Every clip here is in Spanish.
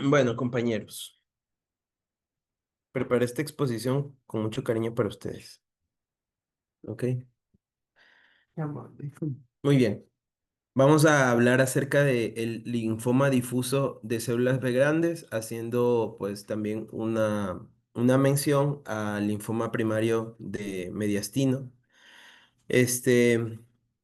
Bueno, compañeros, preparé esta exposición con mucho cariño para ustedes. ¿Ok? Qué amable. Muy bien. Vamos a hablar acerca del linfoma difuso de células B grandes, haciendo pues también una mención al linfoma primario de mediastino. Este,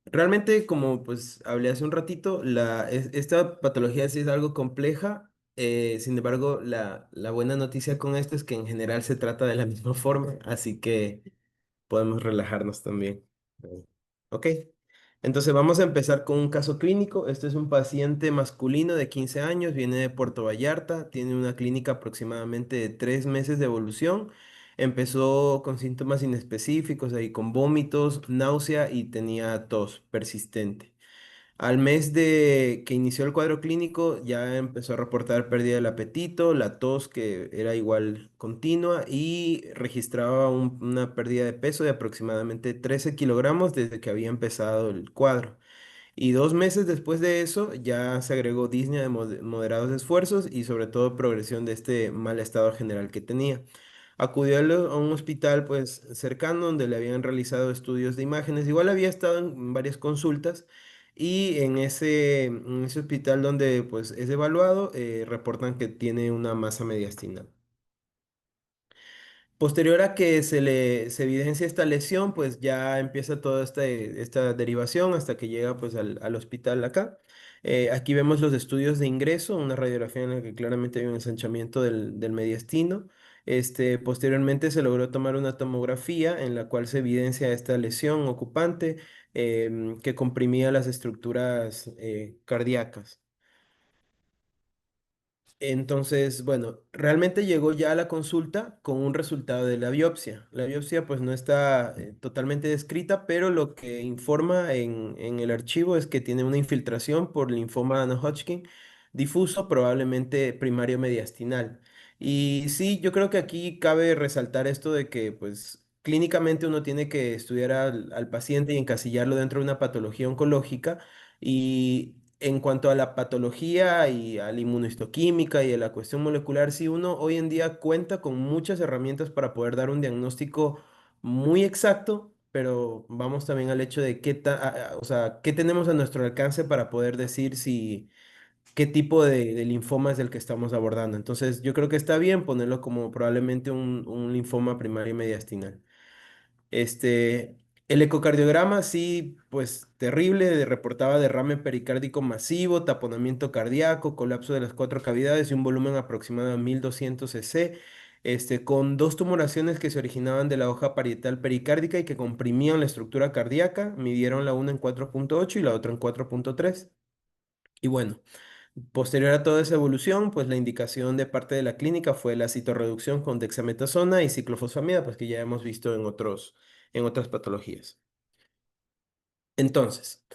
realmente, como pues hablé hace un ratito, esta patología sí es algo compleja. Sin embargo, la buena noticia con esto es que en general se trata de la misma forma, así que podemos relajarnos también. Ok, entonces vamos a empezar con un caso clínico. Este es un paciente masculino de 15 años, viene de Puerto Vallarta, tiene una clínica aproximadamente de 3 meses de evolución. Empezó con síntomas inespecíficos, ahí con vómitos, náusea y tenía tos persistente. Al mes de que inició el cuadro clínico, ya empezó a reportar pérdida del apetito, la tos que era igual continua y registraba una pérdida de peso de aproximadamente 13 kilogramos desde que había empezado el cuadro. Y 2 meses después de eso ya se agregó disnea de moderados esfuerzos y sobre todo progresión de este mal estado general que tenía. Acudió a un hospital pues cercano donde le habían realizado estudios de imágenes. Igual había estado en varias consultas y en ese hospital donde pues es evaluado reportan que tiene una masa mediastinal. Posterior a que se evidencia esta lesión, pues ya empieza toda esta derivación hasta que llega pues al hospital acá. Aquí vemos los estudios de ingreso, una radiografía en la que claramente hay un ensanchamiento del mediastino. Posteriormente se logró tomar una tomografía en la cual se evidencia esta lesión ocupante que comprimía las estructuras cardíacas. Entonces, bueno, realmente llegó ya a la consulta con un resultado de la biopsia. La biopsia pues no está totalmente descrita, pero lo que informa en el archivo es que tiene una infiltración por linfoma no-Hodgkin difuso, probablemente primario mediastinal. Y sí, yo creo que aquí cabe resaltar esto de que pues clínicamente uno tiene que estudiar al paciente y encasillarlo dentro de una patología oncológica. Y en cuanto a la patología y a la inmunohistoquímica y a la cuestión molecular, sí, uno hoy en día cuenta con muchas herramientas para poder dar un diagnóstico muy exacto, pero vamos también al hecho de o sea, qué tenemos a nuestro alcance para poder decir si qué tipo de linfoma es el que estamos abordando. Entonces, yo creo que está bien ponerlo como probablemente un linfoma primario mediastinal. Este, el ecocardiograma sí, pues terrible, reportaba derrame pericárdico masivo, taponamiento cardíaco, colapso de las cuatro cavidades y un volumen aproximado de 1200 cc, con dos tumoraciones que se originaban de la hoja parietal pericárdica y que comprimían la estructura cardíaca, midieron la una en 4,8 y la otra en 4,3. Y bueno, posterior a toda esa evolución, pues la indicación de parte de la clínica fue la citorreducción con dexametasona y ciclofosfamida, pues que ya hemos visto en otras patologías. Entonces,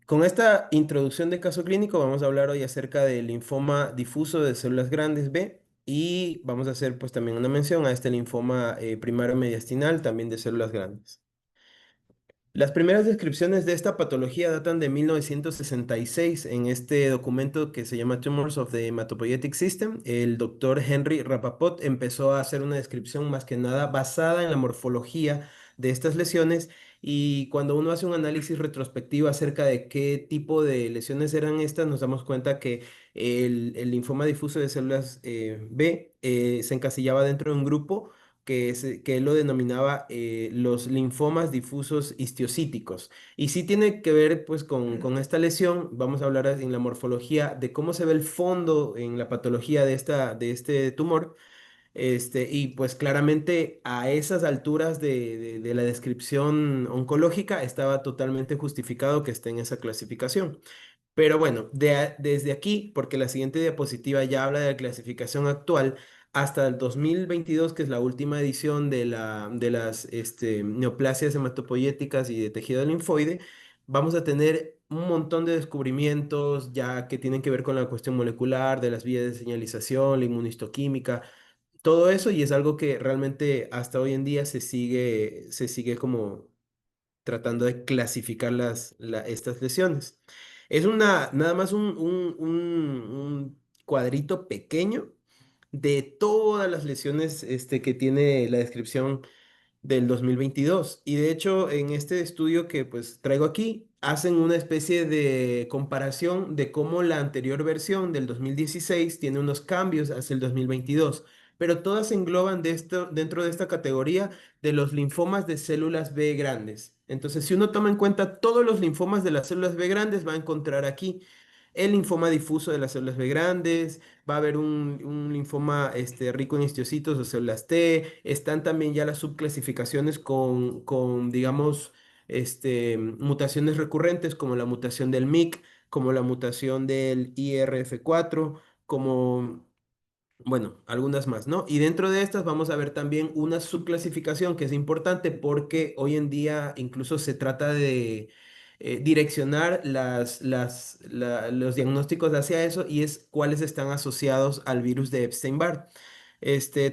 con esta introducción de caso clínico, vamos a hablar hoy acerca del linfoma difuso de células grandes B y vamos a hacer pues también una mención a este linfoma primario mediastinal, también de células grandes. Las primeras descripciones de esta patología datan de 1966 en este documento que se llama Tumors of the Hematopoietic System. El doctor Henry Rapaport empezó a hacer una descripción más que nada basada en la morfología de estas lesiones y cuando uno hace un análisis retrospectivo acerca de qué tipo de lesiones eran estas, nos damos cuenta que el linfoma difuso de células B se encasillaba dentro de un grupo que él lo denominaba los linfomas difusos histiocíticos. Y sí tiene que ver pues con esta lesión, vamos a hablar en la morfología de cómo se ve el fondo en la patología de este tumor. Y pues claramente a esas alturas de la descripción oncológica estaba totalmente justificado que esté en esa clasificación. Pero bueno, desde aquí, porque la siguiente diapositiva ya habla de la clasificación actual, hasta el 2022, que es la última edición de las neoplasias hematopoyéticas y de tejido linfoide, vamos a tener un montón de descubrimientos ya que tienen que ver con la cuestión molecular, de las vías de señalización, la inmunistoquímica, todo eso, y es algo que realmente hasta hoy en día se sigue como tratando de clasificar estas lesiones. Es nada más cuadrito pequeño de todas las lesiones que tiene la descripción del 2022. Y de hecho, en este estudio que pues traigo aquí, hacen una especie de comparación de cómo la anterior versión del 2016 tiene unos cambios hacia el 2022, pero todas se engloban dentro de esta categoría de los linfomas de células B grandes. Entonces, si uno toma en cuenta todos los linfomas de las células B grandes, va a encontrar aquí el linfoma difuso de las células B grandes, va a haber un linfoma rico en histocitos o células T, están también ya las subclasificaciones con digamos, mutaciones recurrentes como la mutación del MYC, como la mutación del IRF4, como bueno, algunas más, ¿no? Y dentro de estas vamos a ver también una subclasificación que es importante porque hoy en día incluso se trata de direccionar los diagnósticos hacia eso y es cuáles están asociados al virus de Epstein-Barr.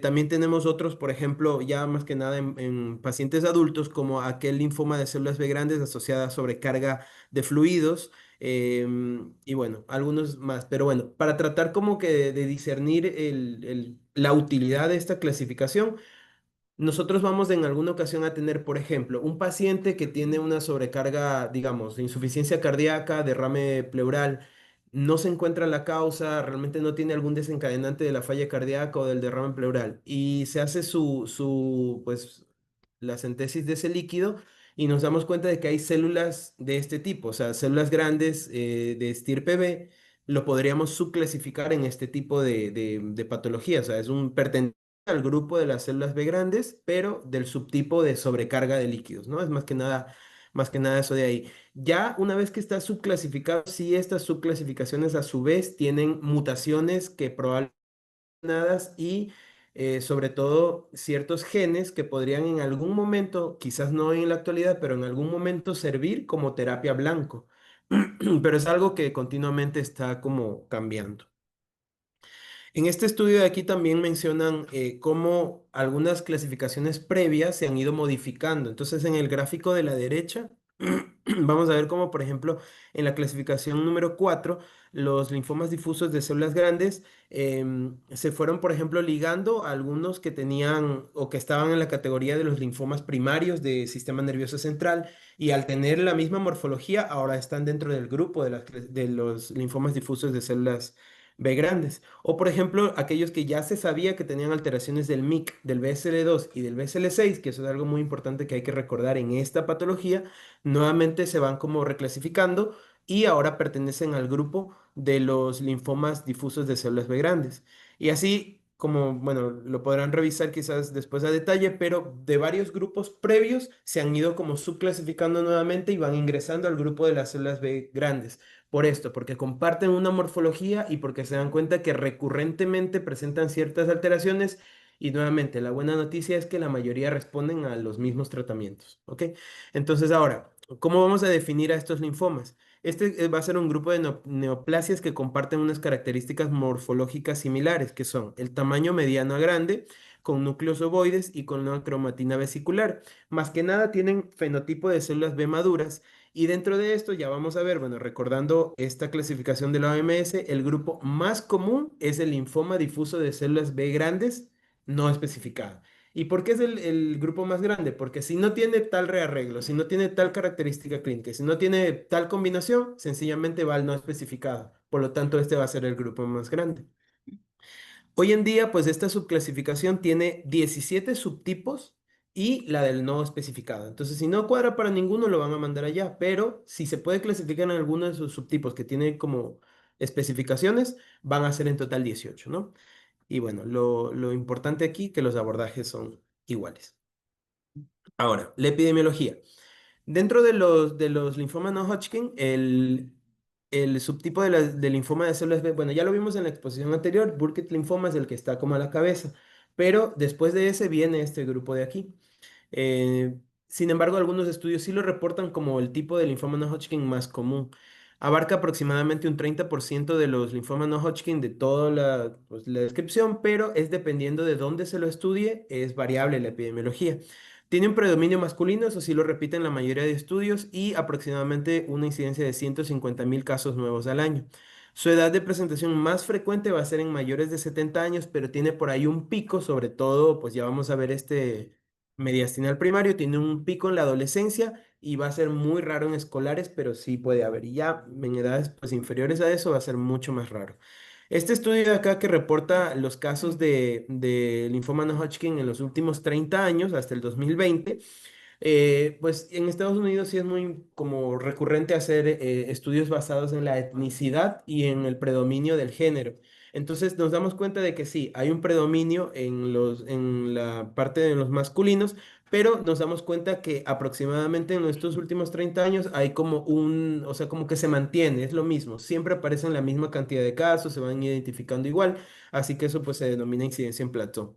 También tenemos otros, por ejemplo, ya más que nada en pacientes adultos, como aquel linfoma de células B grandes asociada a sobrecarga de fluidos, y bueno, algunos más. Pero bueno, para tratar como que de discernir la utilidad de esta clasificación, nosotros vamos en alguna ocasión a tener, por ejemplo, un paciente que tiene una sobrecarga, digamos, de insuficiencia cardíaca, derrame pleural, no se encuentra la causa, realmente no tiene algún desencadenante de la falla cardíaca o del derrame pleural y se hace pues, la síntesis de ese líquido y nos damos cuenta de que hay células de este tipo, o sea, células grandes de estirpe B, lo podríamos subclasificar en este tipo de patología, o sea, es un al grupo de las células B grandes, pero del subtipo de sobrecarga de líquidos, ¿no? Es más que nada eso de ahí. Ya una vez que está subclasificado, sí, estas subclasificaciones a su vez tienen mutaciones que probablemente y sobre todo ciertos genes que podrían en algún momento, quizás no en la actualidad, pero en algún momento servir como terapia blanco. Pero es algo que continuamente está como cambiando. En este estudio de aquí también mencionan cómo algunas clasificaciones previas se han ido modificando. Entonces, en el gráfico de la derecha, vamos a ver cómo, por ejemplo, en la clasificación número 4 los linfomas difusos de células grandes se fueron, por ejemplo, ligando a algunos que tenían o que estaban en la categoría de los linfomas primarios del sistema nervioso central y al tener la misma morfología, ahora están dentro del grupo de los linfomas difusos de células B grandes. O por ejemplo, aquellos que ya se sabía que tenían alteraciones del MYC, del BSL2 y del BSL6, que eso es algo muy importante que hay que recordar en esta patología, nuevamente se van como reclasificando y ahora pertenecen al grupo de los linfomas difusos de células B grandes. Y así como, bueno, lo podrán revisar quizás después a detalle, pero de varios grupos previos se han ido como subclasificando nuevamente y van ingresando al grupo de las células B grandes. Por esto, porque comparten una morfología y porque se dan cuenta que recurrentemente presentan ciertas alteraciones. Y nuevamente, la buena noticia es que la mayoría responden a los mismos tratamientos. ¿Ok? Entonces, ahora, ¿cómo vamos a definir a estos linfomas? Va a ser un grupo de neoplasias que comparten unas características morfológicas similares, que son el tamaño mediano a grande, con núcleos ovoides y con una cromatina vesicular. Más que nada tienen fenotipo de células B maduras y dentro de esto ya vamos a ver, bueno, recordando esta clasificación de la OMS, el grupo más común es el linfoma difuso de células B grandes no especificado. ¿Y por qué es el grupo más grande? Porque si no tiene tal rearreglo, si no tiene tal característica clínica, si no tiene tal combinación, sencillamente va al no especificado. Por lo tanto, este va a ser el grupo más grande. Hoy en día, pues esta subclasificación tiene 17 subtipos y la del no especificado. Entonces, si no cuadra para ninguno, lo van a mandar allá, pero si se puede clasificar en alguno de sus subtipos que tiene como especificaciones, van a ser en total 18, ¿no? Y bueno, lo importante aquí que los abordajes son iguales. Ahora, la epidemiología. Dentro de los linfomas no Hodgkin, el subtipo del linfoma de células B, bueno, ya lo vimos en la exposición anterior, Burkitt linfoma es el que está como a la cabeza, pero después de ese viene este grupo de aquí. Eh, Sin embargo, algunos estudios sí lo reportan como el tipo de linfoma no Hodgkin más común. Abarca aproximadamente un 30% de los linfomas no Hodgkin de toda pues, la descripción, pero es dependiendo de dónde se lo estudie, es variable la epidemiología. Tiene un predominio masculino, eso sí lo repiten la mayoría de estudios, y aproximadamente una incidencia de 150.000 casos nuevos al año. Su edad de presentación más frecuente va a ser en mayores de 70 años, pero tiene por ahí un pico, sobre todo, pues ya vamos a ver este mediastinal primario, tiene un pico en la adolescencia y va a ser muy raro en escolares, pero sí puede haber. Y ya en edades pues inferiores a eso va a ser mucho más raro. Este estudio de acá que reporta los casos de linfoma no Hodgkin en los últimos 30 años, hasta el 2020, pues en Estados Unidos sí es muy como recurrente hacer estudios basados en la etnicidad y en el predominio del género. Entonces nos damos cuenta de que sí, hay un predominio en la parte de los masculinos, pero nos damos cuenta que aproximadamente en estos últimos 30 años hay como o sea, como que se mantiene, es lo mismo, siempre aparecen la misma cantidad de casos, se van identificando igual, así que eso pues se denomina incidencia en plató.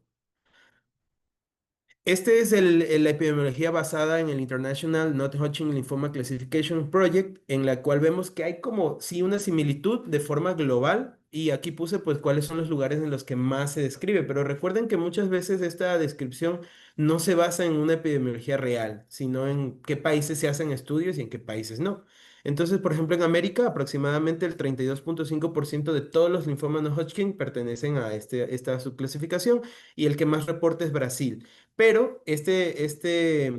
Este es la epidemiología basada en el International Non-Hodgkin Lymphoma Classification Project, en la cual vemos que hay como sí una similitud de forma global y aquí puse pues cuáles son los lugares en los que más se describe, pero recuerden que muchas veces esta descripción no se basa en una epidemiología real, sino en qué países se hacen estudios y en qué países no. Entonces, por ejemplo, en América, aproximadamente el 32.5% de todos los linfomas no Hodgkin pertenecen a esta subclasificación y el que más reporta es Brasil. Pero este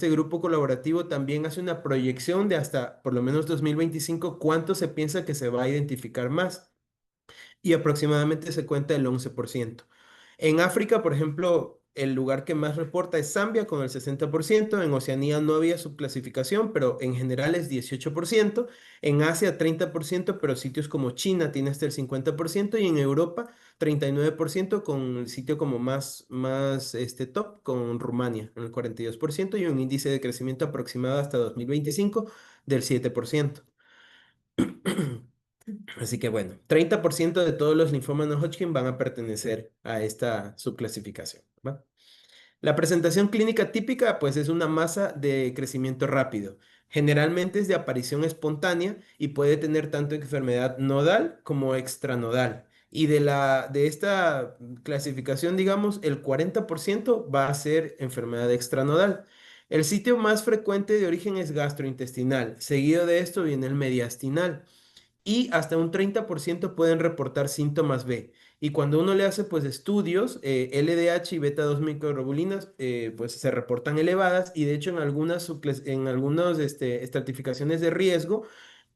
grupo colaborativo también hace una proyección de hasta por lo menos 2025 cuánto se piensa que se va a identificar más y aproximadamente se cuenta el 11%. En África, por ejemplo, el lugar que más reporta es Zambia con el 60%. En Oceanía no había subclasificación, pero en general es 18%. En Asia 30%, pero sitios como China tiene hasta el 50%. Y en Europa 39% con el sitio como más top con Rumania en el 42% y un índice de crecimiento aproximado hasta 2025 del 7%. Así que bueno, 30% de todos los linfomas no Hodgkin van a pertenecer a esta subclasificación, ¿va? La presentación clínica típica, pues es una masa de crecimiento rápido. Generalmente es de aparición espontánea y puede tener tanto enfermedad nodal como extranodal. Y de esta clasificación, digamos, el 40% va a ser enfermedad extranodal. El sitio más frecuente de origen es gastrointestinal. Seguido de esto viene el mediastinal y hasta un 30% pueden reportar síntomas B. Y cuando uno le hace pues estudios, LDH y beta 2 microglobulinas pues se reportan elevadas y de hecho en algunas estratificaciones de riesgo,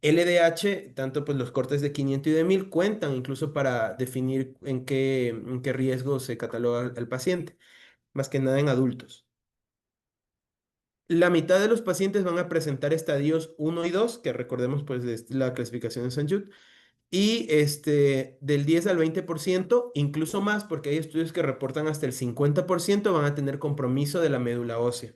LDH, tanto pues los cortes de 500 y de 1000 cuentan incluso para definir en qué riesgo se cataloga al paciente, más que nada en adultos. La mitad de los pacientes van a presentar estadios 1 y 2, que recordemos pues es la clasificación de St. Jude, y del 10 al 20%, incluso más, porque hay estudios que reportan hasta el 50% van a tener compromiso de la médula ósea.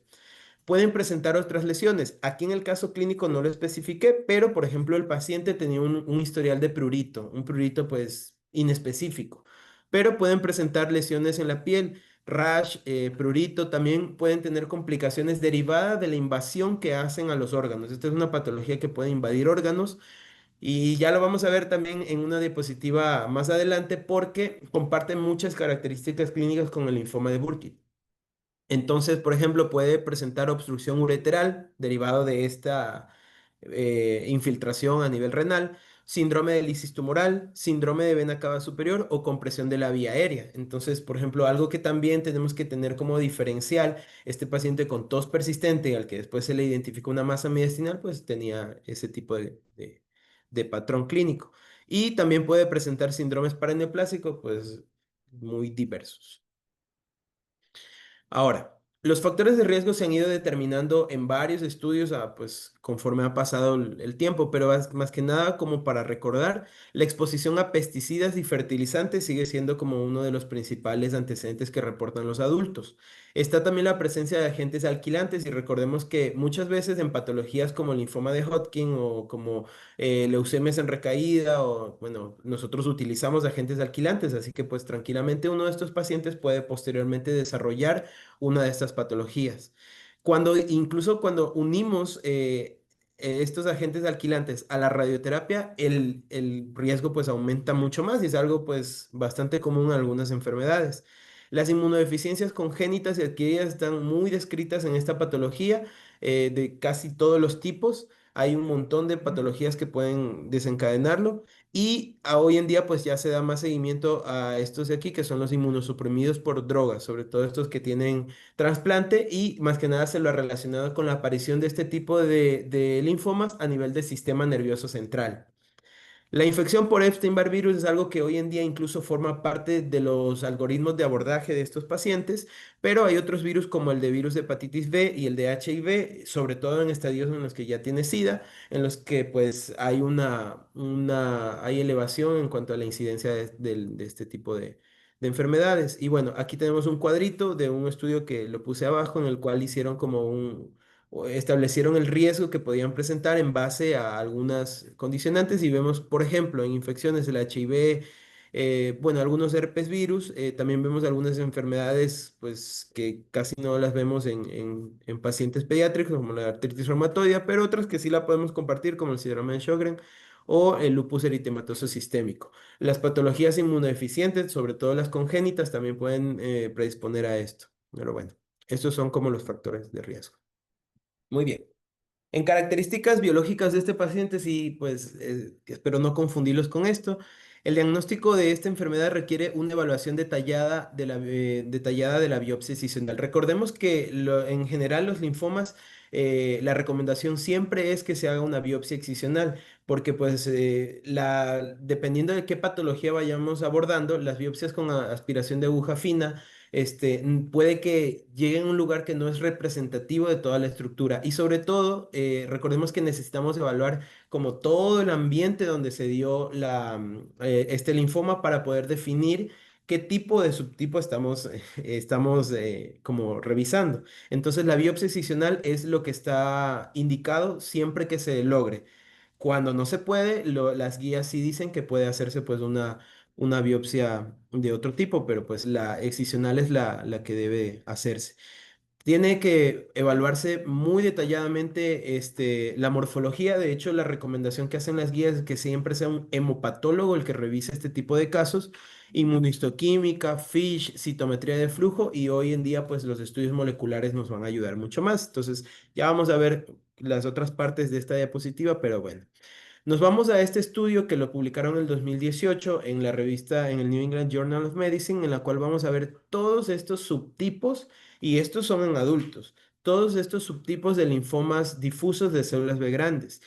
Pueden presentar otras lesiones. Aquí en el caso clínico no lo especifiqué, pero por ejemplo el paciente tenía un historial de prurito, un prurito pues inespecífico, pero pueden presentar lesiones en la piel, rash, prurito, también pueden tener complicaciones derivadas de la invasión que hacen a los órganos. Esta es una patología que puede invadir órganos y ya lo vamos a ver también en una diapositiva más adelante porque comparte muchas características clínicas con el linfoma de Burkitt. Entonces, por ejemplo, puede presentar obstrucción ureteral derivado de esta infiltración a nivel renal, síndrome de lisis tumoral, síndrome de vena cava superior o compresión de la vía aérea. Entonces, por ejemplo, algo que también tenemos que tener como diferencial, este paciente con tos persistente al que después se le identificó una masa mediastinal, pues tenía ese tipo de patrón clínico. Y también puede presentar síndromes paraneoplásicos, pues muy diversos. Ahora, los factores de riesgo se han ido determinando en varios estudios, pues, conforme ha pasado el tiempo, pero más que nada como para recordar, la exposición a pesticidas y fertilizantes sigue siendo como uno de los principales antecedentes que reportan los adultos. Está también la presencia de agentes alquilantes y recordemos que muchas veces en patologías como linfoma de Hodgkin o como leucemias en recaída o, bueno, nosotros utilizamos agentes alquilantes, así que pues tranquilamente uno de estos pacientes puede posteriormente desarrollar una de estas patologías. Incluso cuando unimos estos agentes alquilantes a la radioterapia, el riesgo pues aumenta mucho más y es algo pues bastante común en algunas enfermedades. Las inmunodeficiencias congénitas y adquiridas están muy descritas en esta patología de casi todos los tipos. hay un montón de patologías que pueden desencadenarlo y hoy en día pues ya se da más seguimiento a estos de aquí que son los inmunosuprimidos por drogas, sobre todo estos que tienen trasplante y más que nada se lo ha relacionado con la aparición de este tipo de linfomas a nivel del sistema nervioso central. La infección por Epstein-Barr virus es algo que hoy en día incluso forma parte de los algoritmos de abordaje de estos pacientes, pero hay otros virus como el de virus de hepatitis B y el de HIV, sobre todo en estadios en los que ya tiene SIDA, en los que pues hay hay elevación en cuanto a la incidencia de este tipo de enfermedades. Y bueno, aquí tenemos un cuadrito de un estudio que lo puse abajo en el cual hicieron como o establecieron el riesgo que podían presentar en base a algunas condicionantes y vemos, por ejemplo, en infecciones del HIV, bueno, algunos herpes virus, también vemos algunas enfermedades, pues, que casi no las vemos en pacientes pediátricos, como la artritis reumatoidea, pero otras que sí la podemos compartir, como el síndrome de Sjögren o el lupus eritematoso sistémico. Las patologías inmunodeficientes, sobre todo las congénitas, también pueden predisponer a esto. Pero bueno, estos son como los factores de riesgo. Muy bien. En características biológicas de este paciente, sí, pues espero no confundirlos con esto. El diagnóstico de esta enfermedad requiere una evaluación detallada de la biopsia excisional. Recordemos que en general los linfomas, la recomendación siempre es que se haga una biopsia excisional, porque pues dependiendo de qué patología vayamos abordando, las biopsias con aspiración de aguja fina puede que llegue a un lugar que no es representativo de toda la estructura. Y sobre todo, recordemos que necesitamos evaluar como todo el ambiente donde se dio este linfoma para poder definir qué tipo de subtipo estamos como revisando. Entonces, la biopsia excisional es lo que está indicado siempre que se logre. Cuando no se puede, las guías sí dicen que puede hacerse pues una biopsia de otro tipo, pero pues la excisional es la que debe hacerse. Tiene que evaluarse muy detalladamente la morfología. De hecho, la recomendación que hacen las guías es que siempre sea un hemopatólogo el que revise este tipo de casos. Inmunohistoquímica, FISH, citometría de flujo y hoy en día pues los estudios moleculares nos van a ayudar mucho más. Entonces ya vamos a ver las otras partes de esta diapositiva, pero bueno. Nos vamos a este estudio que lo publicaron en el 2018 en la revista, en el New England Journal of Medicine, en la cual vamos a ver todos estos subtipos, y estos son en adultos, todos estos subtipos de linfomas difusos de células B grandes.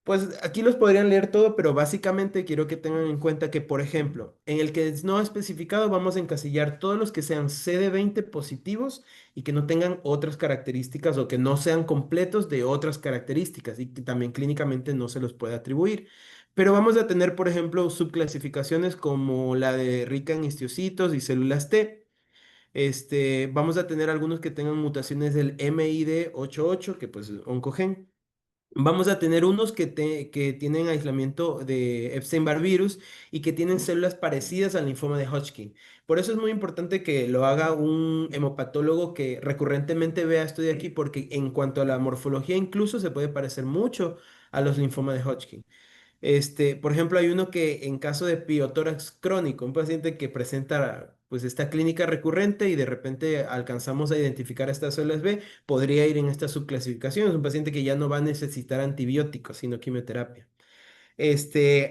Pues aquí los podrían leer todo, pero básicamente quiero que tengan en cuenta que, por ejemplo, en el que es no especificado, vamos a encasillar todos los que sean CD20 positivos y que no tengan otras características o que no sean completos de otras características y que también clínicamente no se los puede atribuir. Pero vamos a tener, por ejemplo, subclasificaciones como la de rica en histocitos y células T. Vamos a tener algunos que tengan mutaciones del MID88, que pues es oncogen. Vamos a tener unos que tienen aislamiento de Epstein-Barr virus y que tienen células parecidas al linfoma de Hodgkin. Por eso es muy importante que lo haga un hemopatólogo que recurrentemente vea esto de aquí, porque en cuanto a la morfología incluso se puede parecer mucho a los linfomas de Hodgkin. Por ejemplo, hay uno que en caso de piotórax crónico, un paciente que presenta pues esta clínica recurrente y de repente alcanzamos a identificar estas células B, podría ir en esta subclasificación. Es un paciente que ya no va a necesitar antibióticos, sino quimioterapia.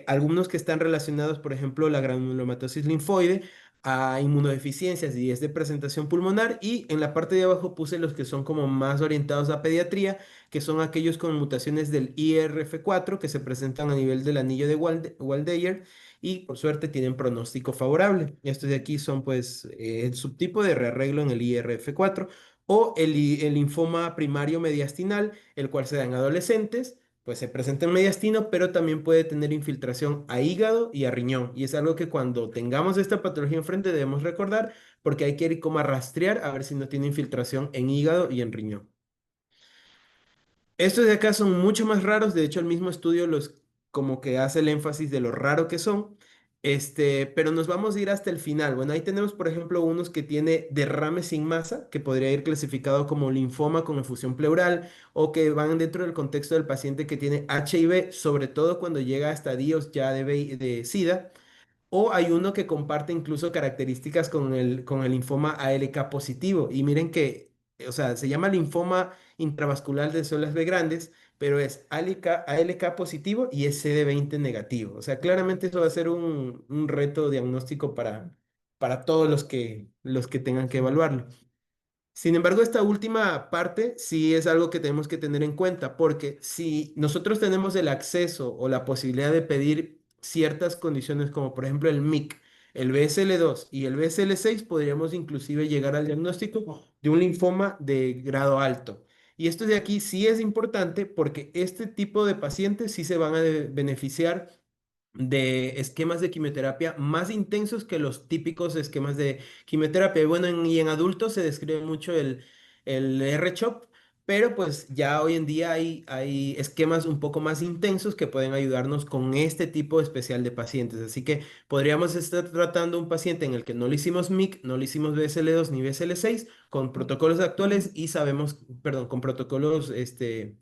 Algunos que están relacionados, por ejemplo, la granulomatosis linfoide, a inmunodeficiencias y es de presentación pulmonar. Y en la parte de abajo puse los que son como más orientados a pediatría, que son aquellos con mutaciones del IRF4 que se presentan a nivel del anillo de Waldeyer y por suerte tienen pronóstico favorable. Estos de aquí son pues el subtipo de rearreglo en el IRF4 o el linfoma primario mediastinal, el cual se da en adolescentes pues se presenta en mediastino, pero también puede tener infiltración a hígado y a riñón. Y es algo que cuando tengamos esta patología enfrente debemos recordar porque hay que ir como a rastrear a ver si no tiene infiltración en hígado y en riñón. Estos de acá son mucho más raros, de hecho el mismo estudio los como que hace el énfasis de lo raro que son, pero nos vamos a ir hasta el final. Bueno, ahí tenemos por ejemplo unos que tiene derrame sin masa, que podría ir clasificado como linfoma con efusión pleural o que van dentro del contexto del paciente que tiene HIV, sobre todo cuando llega a estadios ya de SIDA. O hay uno que comparte incluso características con el linfoma ALK positivo. Y miren que, o sea, se llama linfoma intravascular de células B grandes, pero es ALK positivo y es CD20 negativo. O sea, claramente eso va a ser un reto diagnóstico para todos los que tengan que evaluarlo. Sin embargo, esta última parte sí es algo que tenemos que tener en cuenta, porque si nosotros tenemos el acceso o la posibilidad de pedir ciertas condiciones, como por ejemplo el MIC, el BSL2 y el BSL6, podríamos inclusive llegar al diagnóstico de un linfoma de grado alto. Y esto de aquí sí es importante porque este tipo de pacientes sí se van a beneficiar de esquemas de quimioterapia más intensos que los típicos esquemas de quimioterapia. Y bueno, y en adultos se describe mucho el R-CHOP, pero pues ya hoy en día hay esquemas un poco más intensos que pueden ayudarnos con este tipo especial de pacientes. Así que podríamos estar tratando un paciente en el que no le hicimos MIC, no le hicimos BSL2 ni BSL6, con protocolos actuales y sabemos, perdón, con protocolos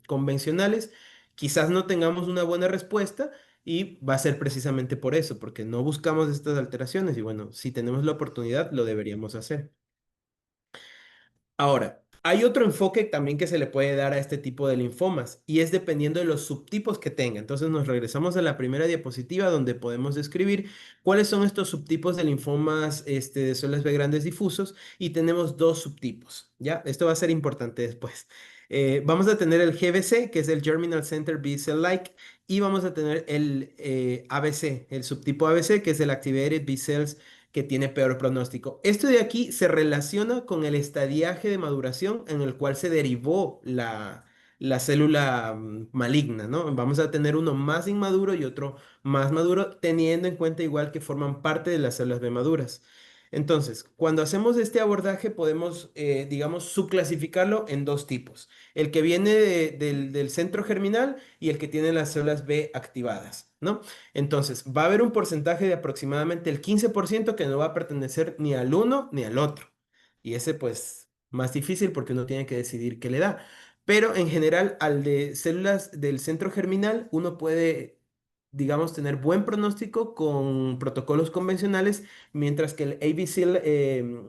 convencionales. Quizás no tengamos una buena respuesta y va a ser precisamente por eso, porque no buscamos estas alteraciones y bueno, si tenemos la oportunidad, lo deberíamos hacer. Ahora, hay otro enfoque también que se le puede dar a este tipo de linfomas y es dependiendo de los subtipos que tenga. Entonces nos regresamos a la primera diapositiva donde podemos describir cuáles son estos subtipos de linfomas de células B grandes difusos y tenemos dos subtipos, ¿ya? Esto va a ser importante después. Vamos a tener el GBC, que es el Germinal Center B Cell Like, y vamos a tener el ABC, el subtipo ABC, que es el Activated B Cells que tiene peor pronóstico. Esto de aquí se relaciona con el estadiaje de maduración en el cual se derivó la célula maligna, ¿no? Vamos a tener uno más inmaduro y otro más maduro, teniendo en cuenta igual que forman parte de las células B maduras. Entonces, cuando hacemos este abordaje podemos, digamos, subclasificarlo en dos tipos. El que viene del centro germinal y el que tiene las células B activadas, ¿no? Entonces, va a haber un porcentaje de aproximadamente el 15% que no va a pertenecer ni al uno ni al otro. Y ese, pues, más difícil porque uno tiene que decidir qué le da. Pero en general, al de células del centro germinal, uno puede, digamos, tener buen pronóstico con protocolos convencionales, mientras que el ABC,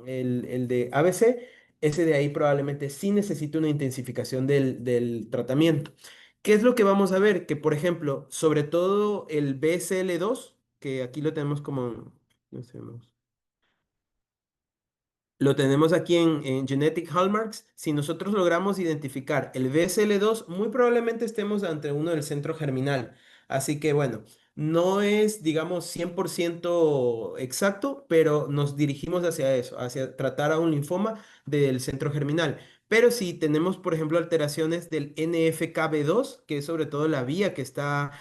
el de ABC, ese de ahí probablemente sí necesita una intensificación del tratamiento. ¿Qué es lo que vamos a ver? Que, por ejemplo, sobre todo el BSL2, que aquí lo tenemos como, no sé, lo tenemos aquí en Genetic Hallmarks. Si nosotros logramos identificar el BSL2, muy probablemente estemos ante uno del centro germinal. Así que bueno, no es, digamos, 100% exacto, pero nos dirigimos hacia eso, hacia tratar a un linfoma del centro germinal. Pero si tenemos, por ejemplo, alteraciones del NFKB2, que es sobre todo la vía que está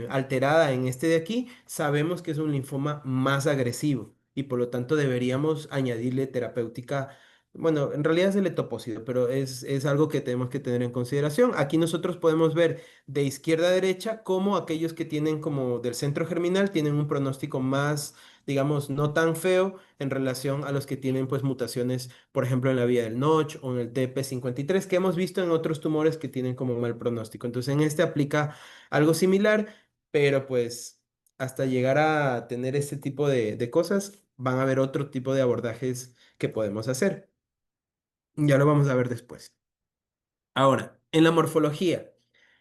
alterada en este de aquí, sabemos que es un linfoma más agresivo y por lo tanto deberíamos añadirle terapéutica. Bueno, en realidad es el etopósito, pero es algo que tenemos que tener en consideración. Aquí nosotros podemos ver de izquierda a derecha cómo aquellos que tienen como del centro germinal tienen un pronóstico más, digamos, no tan feo en relación a los que tienen pues mutaciones, por ejemplo, en la vía del Notch o en el TP53, que hemos visto en otros tumores que tienen como mal pronóstico. Entonces, en este aplica algo similar, pero pues hasta llegar a tener este tipo de cosas, van a haber otro tipo de abordajes que podemos hacer. Ya lo vamos a ver después. Ahora, en la morfología.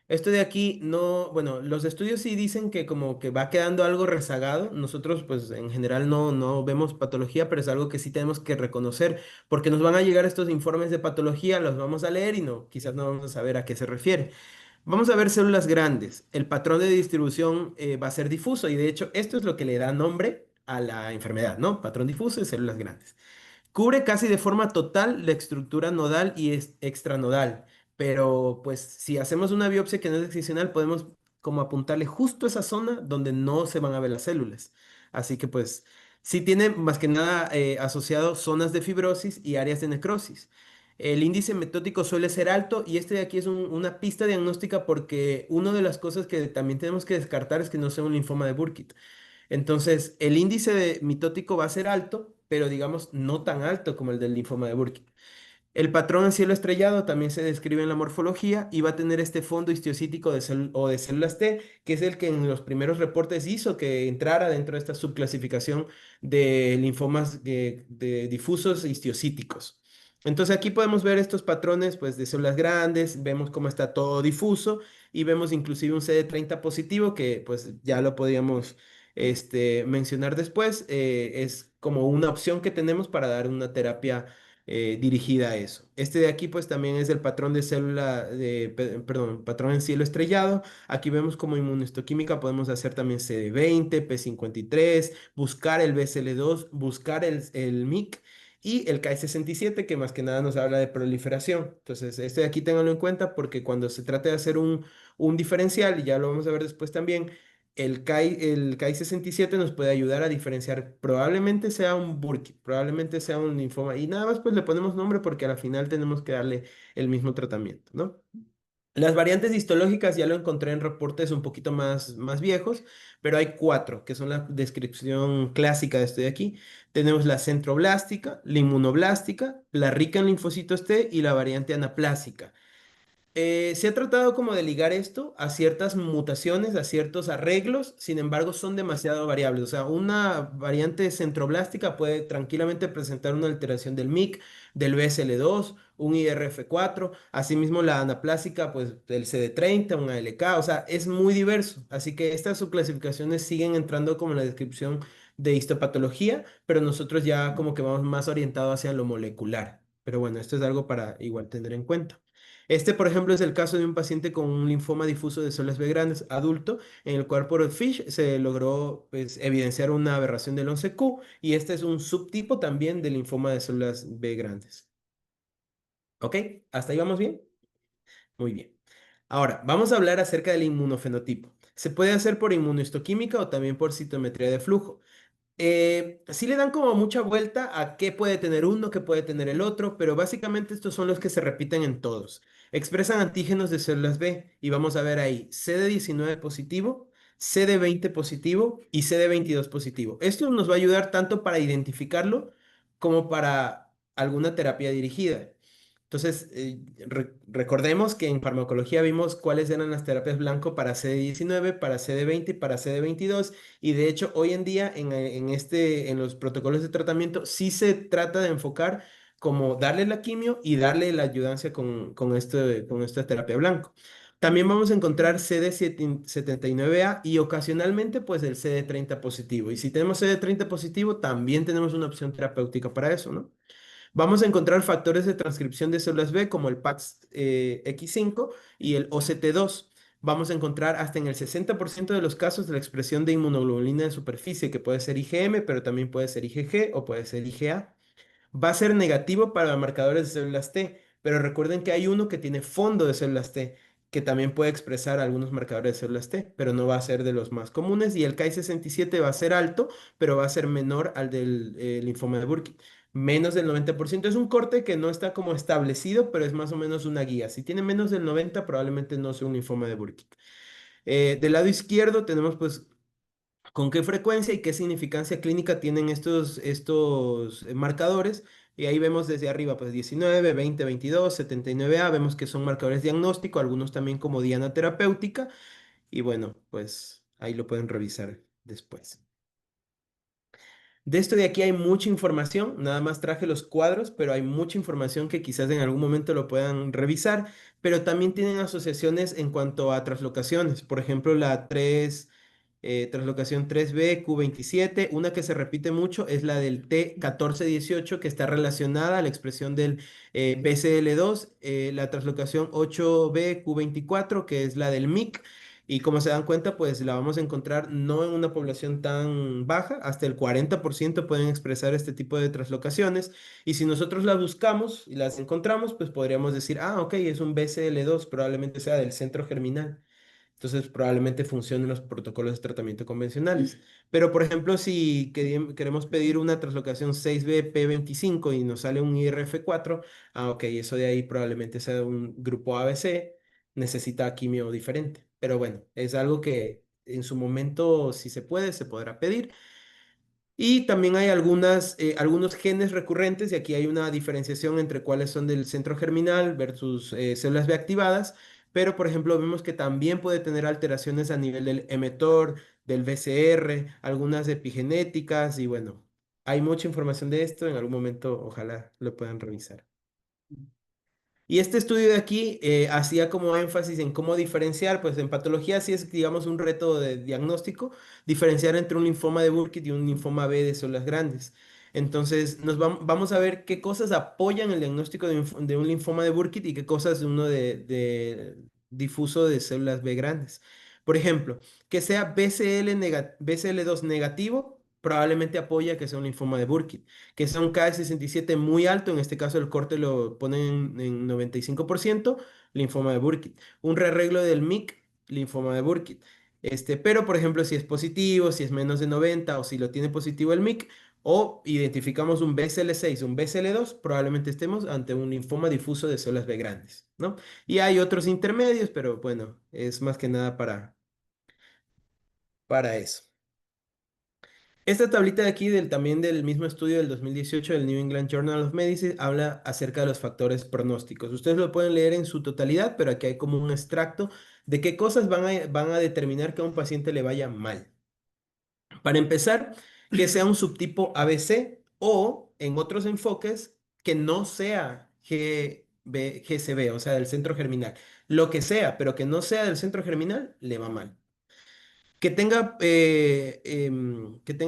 Esto de aquí no, bueno, los estudios sí dicen que como que va quedando algo rezagado. Nosotros pues en general no vemos patología, pero es algo que sí tenemos que reconocer porque nos van a llegar estos informes de patología, los vamos a leer y no, quizás no vamos a saber a qué se refiere. Vamos a ver células grandes. El patrón de distribución va a ser difuso y de hecho esto es lo que le da nombre a la enfermedad, ¿no? Patrón difuso y células grandes. Cubre casi de forma total la estructura nodal y extranodal, pero pues si hacemos una biopsia que no es excisional, podemos como apuntarle justo a esa zona donde no se van a ver las células. Así que pues sí tiene más que nada asociado zonas de fibrosis y áreas de necrosis. El índice metótico suele ser alto y este de aquí es una pista diagnóstica porque una de las cosas que también tenemos que descartar es que no sea un linfoma de Burkitt. Entonces, el índice mitótico va a ser alto, pero digamos no tan alto como el del linfoma de Burkitt. El patrón en cielo estrellado también se describe en la morfología y va a tener este fondo histiocítico o de células T, que es el que en los primeros reportes hizo que entrara dentro de esta subclasificación de linfomas de difusos histiocíticos. Entonces aquí podemos ver estos patrones pues, de células grandes, vemos cómo está todo difuso y vemos inclusive un CD30 positivo que pues ya lo podíamos mencionar después. Es como una opción que tenemos para dar una terapia dirigida a eso. Este de aquí pues también es el patrón de célula, perdón, patrón en cielo estrellado. Aquí vemos como inmunohistoquímica podemos hacer también CD20, P53, buscar el BCL2, buscar el MYC y el Ki-67, que más que nada nos habla de proliferación. Entonces, este de aquí ténganlo en cuenta porque cuando se trata de hacer un diferencial, y ya lo vamos a ver después también, el Ki-67 nos puede ayudar a diferenciar. Probablemente sea un Burkitt, probablemente sea un linfoma. Y nada más pues le ponemos nombre porque al final tenemos que darle el mismo tratamiento, ¿no? Las variantes histológicas ya lo encontré en reportes un poquito más viejos, pero hay cuatro, que son la descripción clásica de este de aquí. Tenemos la centroblástica, la inmunoblástica, la rica en linfocitos T y la variante anaplásica. Se ha tratado como de ligar esto a ciertas mutaciones, a ciertos arreglos, sin embargo son demasiado variables. O sea, una variante centroblástica puede tranquilamente presentar una alteración del MYC, del BSL2, un IRF4, asimismo la anaplásica, pues del CD30, un ALK, o sea, es muy diverso. Así que estas subclasificaciones siguen entrando como en la descripción de histopatología, pero nosotros ya como que vamos más orientados hacia lo molecular. Pero bueno, esto es algo para igual tener en cuenta. Este, por ejemplo, es el caso de un paciente con un linfoma difuso de células B grandes adulto, en el cual por FISH se logró pues, evidenciar una aberración del 11Q y este es un subtipo también del linfoma de células B grandes. ¿Ok? ¿Hasta ahí vamos bien? Muy bien. Ahora, vamos a hablar acerca del inmunofenotipo. Se puede hacer por inmunohistoquímica o también por citometría de flujo. Sí le dan como mucha vuelta a qué puede tener uno, qué puede tener el otro, pero básicamente estos son los que se repiten en todos. Expresan antígenos de células B y vamos a ver ahí CD19 positivo, CD20 positivo y CD22 positivo. Esto nos va a ayudar tanto para identificarlo como para alguna terapia dirigida. Entonces, recordemos que en farmacología vimos cuáles eran las terapias blanco para CD19, para CD20 y para CD22. Y de hecho, hoy en día en los protocolos de tratamiento sí se trata de enfocar como darle la quimio y darle la ayudancia con esta terapia blanco. También vamos a encontrar CD79A y ocasionalmente pues el CD30 positivo. Y si tenemos CD30 positivo, también tenemos una opción terapéutica para eso, ¿no? Vamos a encontrar factores de transcripción de células B como el PAX-X5 y el OCT2. Vamos a encontrar hasta en el 60% de los casos de la expresión de inmunoglobulina de superficie, que puede ser IgM, pero también puede ser IgG o puede ser IgA. Va a ser negativo para marcadores de células T, pero recuerden que hay uno que tiene fondo de células T, que también puede expresar algunos marcadores de células T, pero no va a ser de los más comunes. Y el Ki-67 va a ser alto, pero va a ser menor al del linfoma de Burkitt. Menos del 90%. Es un corte que no está como establecido, pero es más o menos una guía. Si tiene menos del 90, probablemente no sea un linfoma de Burkitt. Del lado izquierdo tenemos pues con qué frecuencia y qué significancia clínica tienen estos marcadores. Y ahí vemos desde arriba, pues 19, 20, 22, 79A, vemos que son marcadores diagnósticos, algunos también como diana terapéutica. Y bueno, pues ahí lo pueden revisar después. De esto de aquí hay mucha información, nada más traje los cuadros, pero hay mucha información que quizás en algún momento lo puedan revisar, pero también tienen asociaciones en cuanto a translocaciones, por ejemplo la translocación 3B Q27, una que se repite mucho es la del T1418 que está relacionada a la expresión del BCL2, la translocación 8B Q24 que es la del MYC. Y como se dan cuenta, pues la vamos a encontrar no en una población tan baja, hasta el 40% pueden expresar este tipo de translocaciones. Y si nosotros las buscamos y las encontramos, pues podríamos decir, ah, ok, es un BCL2, probablemente sea del centro germinal. Entonces probablemente funcionen los protocolos de tratamiento convencionales. Pero por ejemplo, si queremos pedir una translocación 6BP25 y nos sale un IRF4, ah, ok, eso de ahí probablemente sea un grupo ABC, necesita quimio diferente. Pero bueno, es algo que en su momento, si se puede, se podrá pedir. Y también hay algunos genes recurrentes, y aquí hay una diferenciación entre cuáles son del centro germinal versus células B activadas, pero por ejemplo vemos que también puede tener alteraciones a nivel del mTOR, del BCR, algunas epigenéticas, y bueno, hay mucha información de esto, en algún momento ojalá lo puedan revisar. Y este estudio de aquí hacía como énfasis en cómo diferenciar, pues en patología sí es, digamos, un reto de diagnóstico, diferenciar entre un linfoma de Burkitt y un linfoma B de células grandes. Entonces, vamos a ver qué cosas apoyan el diagnóstico de un linfoma de Burkitt y qué cosas de uno de difuso de células B grandes. Por ejemplo, que sea BCL2 negativo, probablemente apoya que sea un linfoma de Burkitt, que sea un Ki-67 muy alto, en este caso el corte lo ponen en 95%, linfoma de Burkitt. Un rearreglo del MYC, linfoma de Burkitt. Pero, por ejemplo, si es positivo, si es menos de 90 o si lo tiene positivo el MYC, o identificamos un BCL6, un BCL2, probablemente estemos ante un linfoma difuso de células B grandes, ¿no? Y hay otros intermedios, pero bueno, es más que nada para eso. Esta tablita de aquí, también del mismo estudio del 2018 del New England Journal of Medicine, habla acerca de los factores pronósticos. Ustedes lo pueden leer en su totalidad, pero aquí hay como un extracto de qué cosas van a determinar que a un paciente le vaya mal. Para empezar, que sea un subtipo ABC o, en otros enfoques, que no sea GCB, o sea, del centro germinal. Lo que sea, pero que no sea del centro germinal, le va mal. Que tenga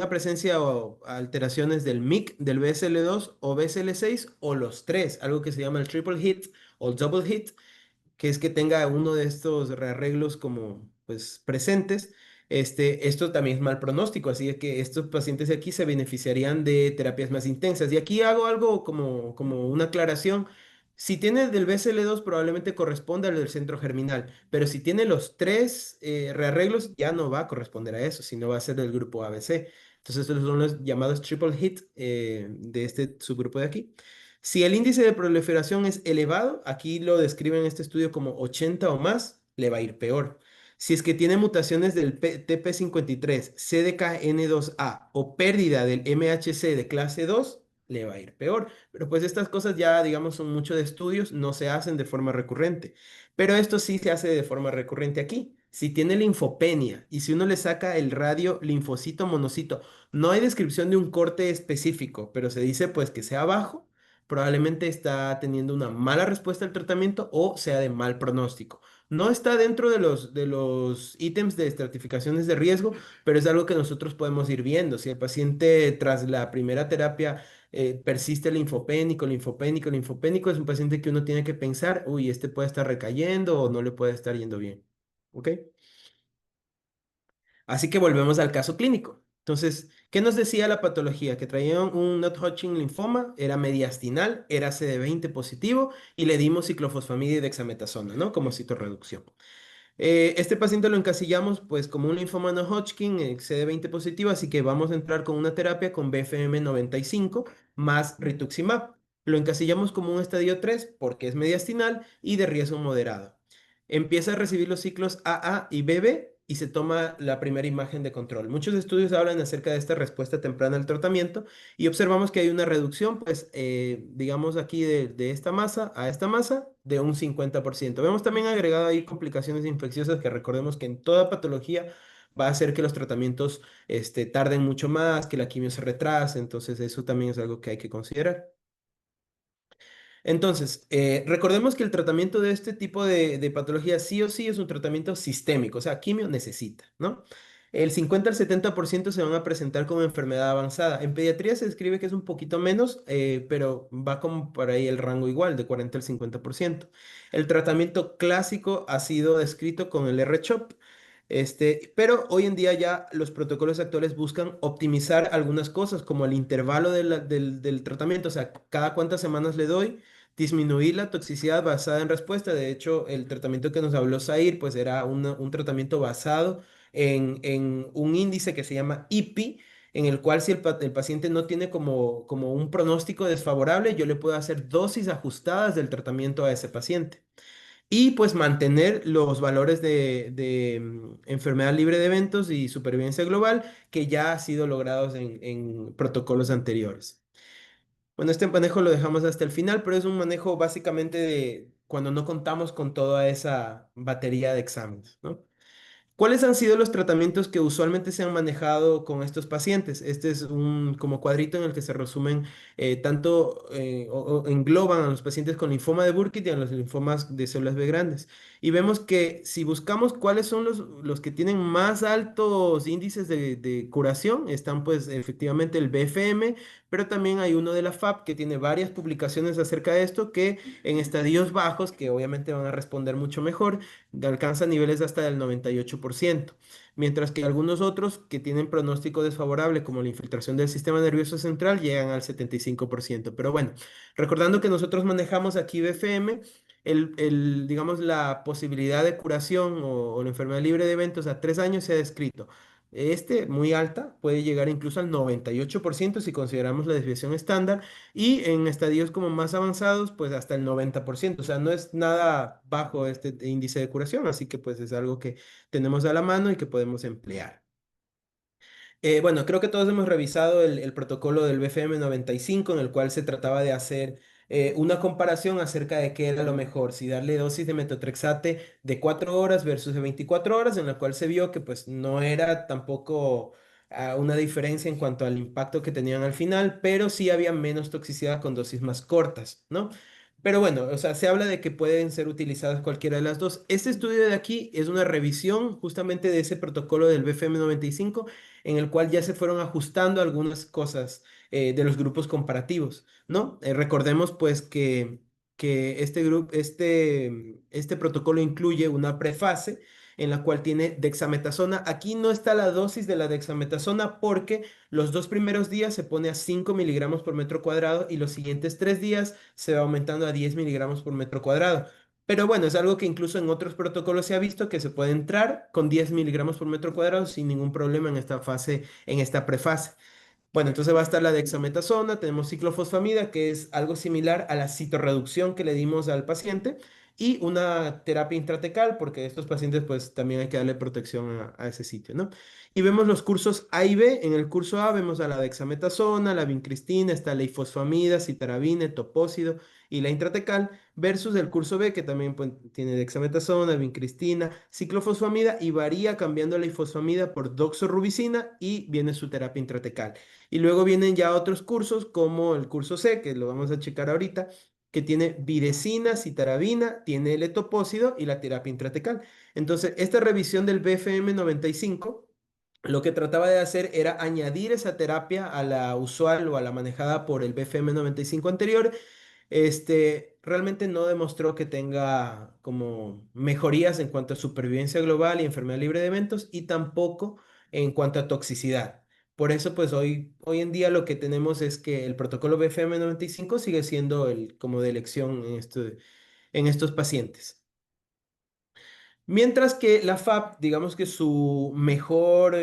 presencia o alteraciones del MYC, del BSL2 o BSL6 o los tres, algo que se llama el triple hit o el double hit, que es que tenga uno de estos rearreglos como pues presentes. Esto también es mal pronóstico, así que estos pacientes de aquí se beneficiarían de terapias más intensas. Y aquí hago algo como una aclaración. Si tiene del BCL2 probablemente corresponda al del centro germinal, pero si tiene los tres rearreglos ya no va a corresponder a eso, sino va a ser del grupo ABC. Entonces estos son los llamados triple hit de este subgrupo de aquí. Si el índice de proliferación es elevado, aquí lo describen en este estudio como 80 o más, le va a ir peor. Si es que tiene mutaciones del TP53, CDKN2A o pérdida del MHC de clase 2, le va a ir peor. Pero pues estas cosas ya, digamos, son mucho de estudios, no se hacen de forma recurrente. Pero esto sí se hace de forma recurrente aquí. Si tiene linfopenia y si uno le saca el radio linfocito monocito, no hay descripción de un corte específico, pero se dice pues que sea bajo, probablemente está teniendo una mala respuesta al tratamiento o sea de mal pronóstico. No está dentro de los ítems de estratificaciones de riesgo, pero es algo que nosotros podemos ir viendo. Si el paciente tras la primera terapia persiste linfopénico, linfopénico, linfopénico, es un paciente que uno tiene que pensar, uy, este puede estar recayendo o no le puede estar yendo bien. ¿Ok? Así que volvemos al caso clínico. Entonces, ¿qué nos decía la patología? Que traía un non-Hodgkin linfoma, era mediastinal, era CD20 positivo y le dimos ciclofosfamida y dexametasona, ¿no? Como citorreducción. Este paciente lo encasillamos pues como un linfoma no Hodgkin, CD20 positivo, así que vamos a entrar con una terapia con BFM 95 más rituximab. Lo encasillamos como un estadio 3 porque es mediastinal y de riesgo moderado. Empieza a recibir los ciclos AA y BB y se toma la primera imagen de control. Muchos estudios hablan acerca de esta respuesta temprana al tratamiento y observamos que hay una reducción, pues, digamos aquí de esta masa a esta masa de un 50%. Vemos también agregado ahí complicaciones infecciosas que recordemos que en toda patología va a hacer que los tratamientos tarden mucho más, que la quimio se retrase, entonces eso también es algo que hay que considerar. Entonces, recordemos que el tratamiento de este tipo de patología sí o sí es un tratamiento sistémico, o sea, quimio necesita, ¿no? El 50 al 70% se van a presentar como enfermedad avanzada. En pediatría se describe que es un poquito menos, pero va como por ahí el rango igual, de 40 al 50%. El tratamiento clásico ha sido descrito con el R-CHOP, pero hoy en día ya los protocolos actuales buscan optimizar algunas cosas, como el intervalo del tratamiento, o sea, cada cuántas semanas le doy, disminuir la toxicidad basada en respuesta. De hecho, el tratamiento que nos habló Zair, pues era un tratamiento basado en un índice que se llama IPI, en el cual si el paciente no tiene como un pronóstico desfavorable, yo le puedo hacer dosis ajustadas del tratamiento a ese paciente. Y pues mantener los valores de enfermedad libre de eventos y supervivencia global que ya ha sido logrados en protocolos anteriores. Bueno, este manejo lo dejamos hasta el final, pero es un manejo básicamente de cuando no contamos con toda esa batería de exámenes, ¿no? ¿Cuáles han sido los tratamientos que usualmente se han manejado con estos pacientes? Este es un como cuadrito en el que se resumen tanto o engloban a los pacientes con linfoma de Burkitt y a los linfomas de células B grandes. Y vemos que si buscamos cuáles son los que tienen más altos índices de curación, están pues efectivamente el BFM, pero también hay uno de la FAP que tiene varias publicaciones acerca de esto que en estadios bajos, que obviamente van a responder mucho mejor, alcanza niveles hasta del 98%, mientras que algunos otros que tienen pronóstico desfavorable, como la infiltración del sistema nervioso central, llegan al 75%. Pero bueno, recordando que nosotros manejamos aquí BFM, digamos, la posibilidad de curación o la enfermedad libre de eventos a 3 años se ha descrito. Muy alta, puede llegar incluso al 98% si consideramos la desviación estándar, y en estadios como más avanzados, pues hasta el 90%. O sea, no es nada bajo este índice de curación, así que pues es algo que tenemos a la mano y que podemos emplear. Bueno, creo que todos hemos revisado el protocolo del BFM 95, en el cual se trataba de hacer una comparación acerca de qué era lo mejor, si darle dosis de metotrexate de 4 horas versus de 24 horas, en la cual se vio que pues no era tampoco una diferencia en cuanto al impacto que tenían al final, pero sí había menos toxicidad con dosis más cortas, ¿no? Pero bueno, o sea, se habla de que pueden ser utilizadas cualquiera de las dos. Este estudio de aquí es una revisión justamente de ese protocolo del BFM 95 en el cual ya se fueron ajustando algunas cosas de los grupos comparativos, ¿no? Recordemos pues que este protocolo incluye una prefase en la cual tiene dexametasona. Aquí no está la dosis de la dexametasona porque los 2 primeros días se pone a 5 miligramos por metro cuadrado y los siguientes 3 días se va aumentando a 10 miligramos por metro cuadrado. Pero bueno, es algo que incluso en otros protocolos se ha visto que se puede entrar con 10 miligramos por metro cuadrado sin ningún problema en esta fase, en esta prefase. Bueno, entonces va a estar la dexametasona, tenemos ciclofosfamida, que es algo similar a la citorreducción que le dimos al paciente, y una terapia intratecal, porque a estos pacientes pues también hay que darle protección a ese sitio, ¿no? Y vemos los cursos A y B. En el curso A vemos a la dexametasona, la vincristina, está la ifosfamida, citarabina, topósido y la intratecal, versus el curso B, que también pues, tiene dexametasona, vincristina, ciclofosfamida, y varía cambiando la ifosfamida por doxorubicina y viene su terapia intratecal. Y luego vienen ya otros cursos como el curso C, que lo vamos a checar ahorita, que tiene viresina, citarabina, tiene el etopósido y la terapia intratecal. Entonces, esta revisión del BFM 95 lo que trataba de hacer era añadir esa terapia a la usual o a la manejada por el BFM 95 anterior. Realmente no demostró que tenga como mejorías en cuanto a supervivencia global y enfermedad libre de eventos, y tampoco en cuanto a toxicidad. Por eso, pues hoy en día lo que tenemos es que el protocolo BFM 95 sigue siendo el como de elección en estos pacientes. Mientras que la FAP, digamos que su mejor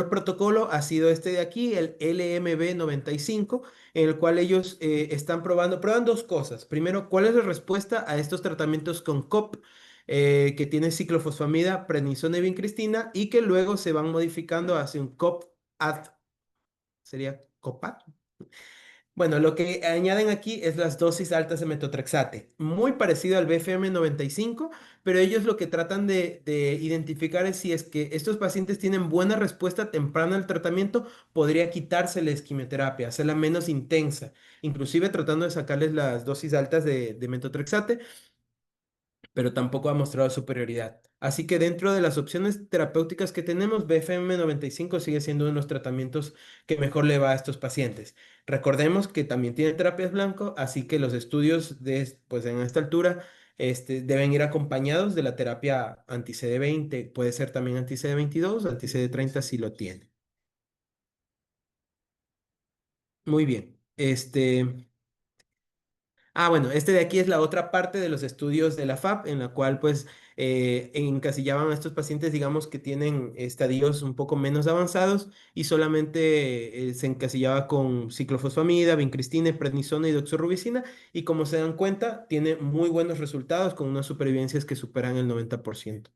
protocolo ha sido este de aquí, el LMB 95, en el cual ellos están prueban dos cosas. Primero, ¿cuál es la respuesta a estos tratamientos con COP, que tiene ciclofosfamida, prednisona y vincristina, y que luego se van modificando hacia un COP-AD, sería COPAD. Bueno, lo que añaden aquí es las dosis altas de metotrexate, muy parecido al BFM 95, pero ellos lo que tratan de identificar es si es que estos pacientes tienen buena respuesta temprana al tratamiento, podría quitarse la quimioterapia, hacerla menos intensa, inclusive tratando de sacarles las dosis altas de metotrexate, pero tampoco ha mostrado superioridad. Así que dentro de las opciones terapéuticas que tenemos, BFM 95 sigue siendo uno de los tratamientos que mejor le va a estos pacientes. Recordemos que también tiene terapias blanco, así que los estudios pues en esta altura deben ir acompañados de la terapia anti-CD20, puede ser también anti-CD22, anti-CD30 si lo tiene. Muy bien. Bueno, este de aquí es la otra parte de los estudios de la FAP, en la cual pues encasillaban a estos pacientes, digamos, que tienen estadios un poco menos avanzados, y solamente se encasillaba con ciclofosfamida, vincristina, prednisona y doxorubicina, y como se dan cuenta, tiene muy buenos resultados con unas supervivencias que superan el 90%.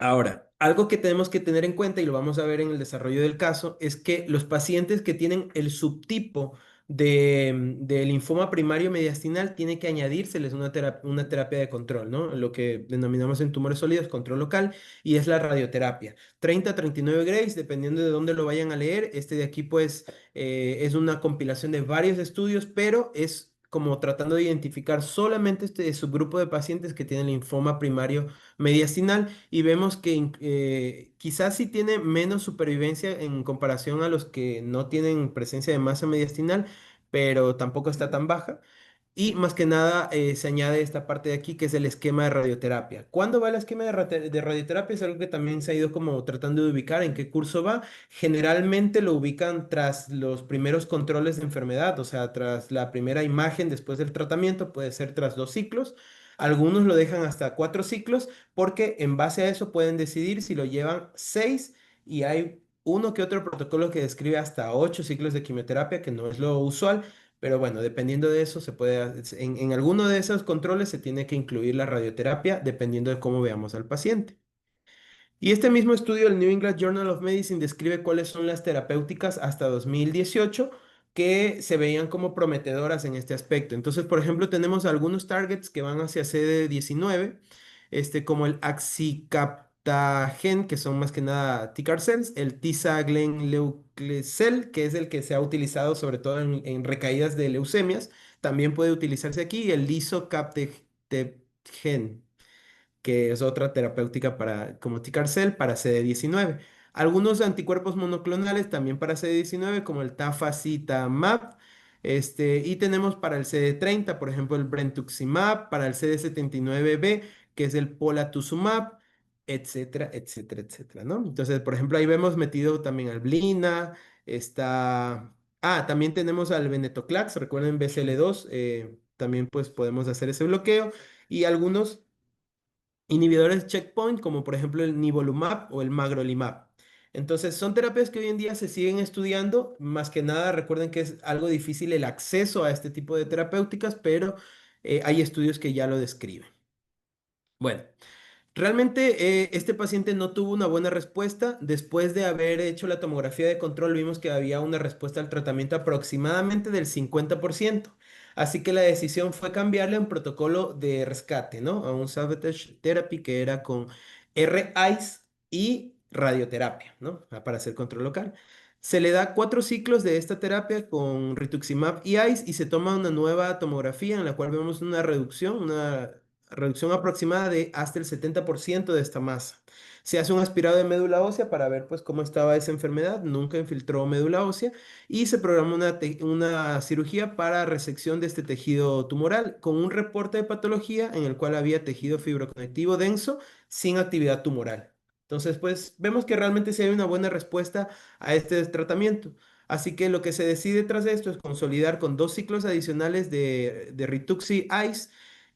Ahora, algo que tenemos que tener en cuenta, y lo vamos a ver en el desarrollo del caso, es que los pacientes que tienen el subtipo de linfoma primario mediastinal, tiene que añadírseles una terapia de control, ¿no? Lo que denominamos en tumores sólidos control local, y es la radioterapia. 30 a 39 grays, dependiendo de dónde lo vayan a leer. Este de aquí, pues, es una compilación de varios estudios, pero es como tratando de identificar solamente este subgrupo de pacientes que tienen linfoma primario mediastinal, y vemos que quizás sí tiene menos supervivencia en comparación a los que no tienen presencia de masa mediastinal, pero tampoco está tan baja. Y más que nada se añade esta parte de aquí que es el esquema de radioterapia. ¿Cuándo va el esquema de radioterapia? Es algo que también se ha ido como tratando de ubicar en qué curso va. Generalmente lo ubican tras los primeros controles de enfermedad, o sea, tras la primera imagen después del tratamiento, puede ser tras 2 ciclos. Algunos lo dejan hasta 4 ciclos porque en base a eso pueden decidir si lo llevan 6, y hay uno que otro protocolo que describe hasta 8 ciclos de quimioterapia, que no es lo usual. Pero bueno, dependiendo de eso, en alguno de esos controles se tiene que incluir la radioterapia, dependiendo de cómo veamos al paciente. Y este mismo estudio del New England Journal of Medicine describe cuáles son las terapéuticas hasta 2018 que se veían como prometedoras en este aspecto. Entonces, por ejemplo, tenemos algunos targets que van hacia CD19, como el axicaptagen, que son más que nada TCAR cells, el tisagenleucel, que es el que se ha utilizado sobre todo en recaídas de leucemias, también puede utilizarse aquí, y el lisocabtagene, que es otra terapéutica para, como Ticarcel, para CD19. Algunos anticuerpos monoclonales también para CD19, como el tafasitamab. Y tenemos para el CD30, por ejemplo, el brentuximab, para el CD79B, que es el polatuzumab, etcétera, etcétera, etcétera, ¿no? Entonces, por ejemplo, ahí vemos metido también al blina, está... Ah, también tenemos al venetoclax, recuerden BCL2, también pues podemos hacer ese bloqueo, y algunos inhibidores checkpoint, como por ejemplo el nivolumab o el magrolimab. Entonces, son terapias que hoy en día se siguen estudiando. Más que nada, recuerden que es algo difícil el acceso a este tipo de terapéuticas, pero hay estudios que ya lo describen. Bueno. Realmente este paciente no tuvo una buena respuesta. Después de haber hecho la tomografía de control, vimos que había una respuesta al tratamiento aproximadamente del 50%. Así que la decisión fue cambiarle a un protocolo de rescate, ¿no? A un salvage therapy que era con RICE y radioterapia, ¿no? Para hacer control local. Se le da 4 ciclos de esta terapia con rituximab y ICE, y se toma una nueva tomografía en la cual vemos una reducción aproximada de hasta el 70% de esta masa. Se hace un aspirado de médula ósea para ver pues cómo estaba esa enfermedad, nunca infiltró médula ósea, y se programó una cirugía para resección de este tejido tumoral con un reporte de patología en el cual había tejido fibroconectivo denso sin actividad tumoral. Entonces, pues vemos que realmente sí hay una buena respuesta a este tratamiento. Así que lo que se decide tras de esto es consolidar con 2 ciclos adicionales de Rituxi Ice,